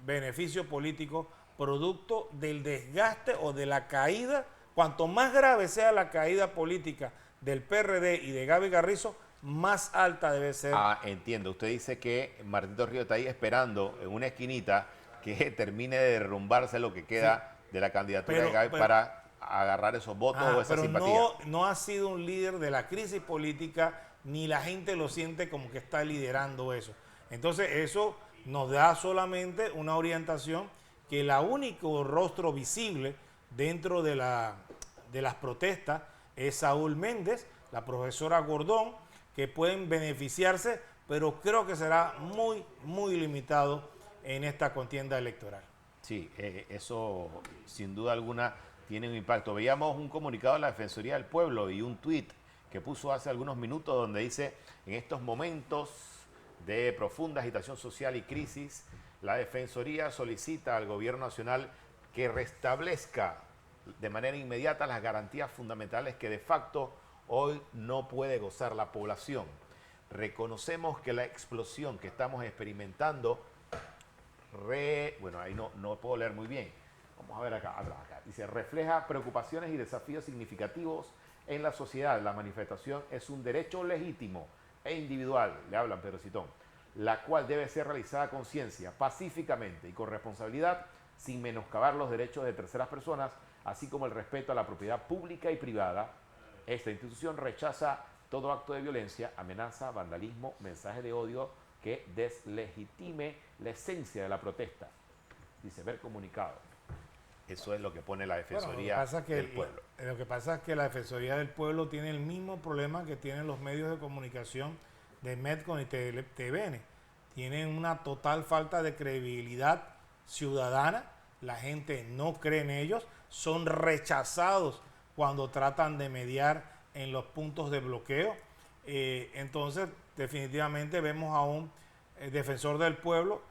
beneficio político producto del desgaste o de la caída. Cuanto más grave sea la caída política del PRD y de Gaby Carrizo, más alta debe ser. Entiendo. Usted dice que Martín Torrijos está ahí esperando en una esquinita que termine de derrumbarse lo que queda de la candidatura de Gaby para agarrar esos votos o esa simpatía. No ha sido un líder de la crisis política, ni la gente lo siente como que está liderando eso. Entonces eso nos da solamente una orientación que el único rostro visible dentro de las protestas es Saúl Méndez, la profesora Gordón, que pueden beneficiarse, pero creo que será muy, muy limitado en esta contienda electoral. Sí, eso sin duda alguna tiene un impacto. Veíamos un comunicado de la Defensoría del Pueblo y un tuit que puso hace algunos minutos donde dice: en estos momentos de profunda agitación social y crisis, la Defensoría solicita al Gobierno Nacional que restablezca de manera inmediata las garantías fundamentales que de facto hoy no puede gozar la población. Reconocemos que la explosión que estamos experimentando, bueno, ahí no puedo leer muy bien. Vamos a ver acá. Dice, refleja preocupaciones y desafíos significativos en la sociedad. La manifestación es un derecho legítimo e individual, le hablan Pedro Citón, la cual debe ser realizada a conciencia, pacíficamente y con responsabilidad, sin menoscabar los derechos de terceras personas, así como el respeto a la propiedad pública y privada. Esta institución rechaza todo acto de violencia, amenaza, vandalismo, mensaje de odio que deslegitime la esencia de la protesta. Dice, ver comunicado. Eso es lo que pone la Defensoría del Pueblo. Lo que pasa es que la Defensoría del Pueblo tiene el mismo problema que tienen los medios de comunicación de Medcon y TVN. Tienen una total falta de credibilidad ciudadana. La gente no cree en ellos. Son rechazados cuando tratan de mediar en los puntos de bloqueo. Entonces, definitivamente vemos a un defensor del pueblo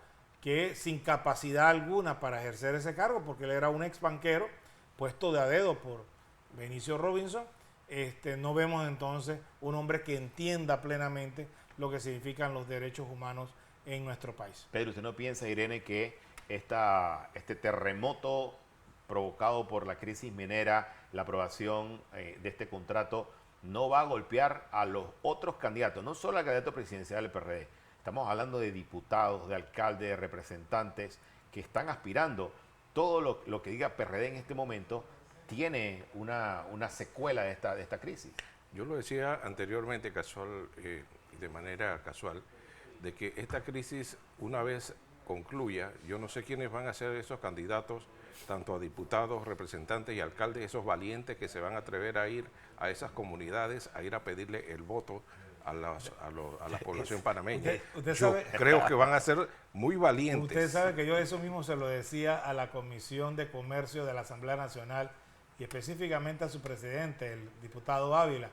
que sin capacidad alguna para ejercer ese cargo, porque él era un ex banquero puesto de a dedo por Benicio Robinson, no vemos entonces un hombre que entienda plenamente lo que significan los derechos humanos en nuestro país. Pedro, ¿usted no piensa, Irene, que este terremoto provocado por la crisis minera, la aprobación de este contrato, no va a golpear a los otros candidatos, no solo al candidato presidencial del PRD? Estamos hablando de diputados, de alcaldes, de representantes que están aspirando. Todo lo que diga PRD en este momento tiene una secuela de esta crisis. Yo lo decía anteriormente, de manera casual, de que esta crisis, una vez concluya, yo no sé quiénes van a ser esos candidatos, tanto a diputados, representantes y alcaldes, esos valientes que se van a atrever a ir a esas comunidades, a ir a pedirle el voto a la población panameña. Yo creo que van a ser muy valientes. Usted sabe que yo eso mismo se lo decía a la Comisión de Comercio de la Asamblea Nacional y específicamente a su presidente, el diputado Ávila.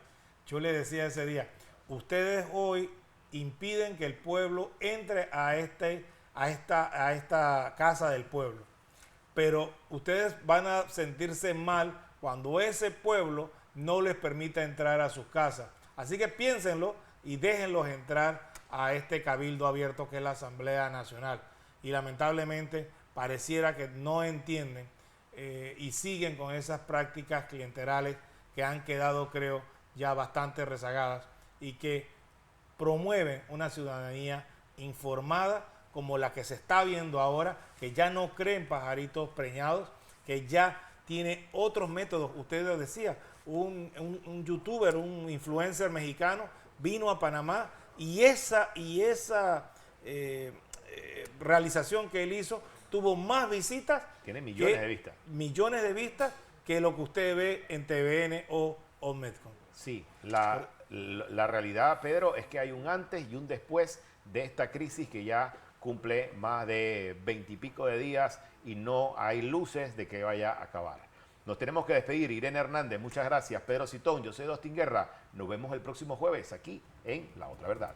Yo le decía ese día, ustedes hoy impiden que el pueblo entre a esta casa del pueblo, pero ustedes van a sentirse mal cuando ese pueblo no les permita entrar a sus casas. Así que piénsenlo y déjenlos entrar a este cabildo abierto que es la Asamblea Nacional. Y lamentablemente pareciera que no entienden y siguen con esas prácticas clienterales que han quedado, creo, ya bastante rezagadas y que promueven una ciudadanía informada como la que se está viendo ahora, que ya no creen pajaritos preñados, que ya tiene otros métodos. Usted lo decía, un youtuber, un influencer mexicano vino a Panamá y esa realización que él hizo tuvo más visitas. Tiene millones de vistas. Millones de vistas que lo que usted ve en TVN o Medcom. Sí, la realidad, Pedro, es que hay un antes y un después de esta crisis que ya cumple más de 20 y pico de días y no hay luces de que vaya a acabar. Nos tenemos que despedir. Irene Hernández, muchas gracias. Pedro Citón, yo soy Dostin Guerra. Nos vemos el próximo jueves aquí en La Otra Verdad.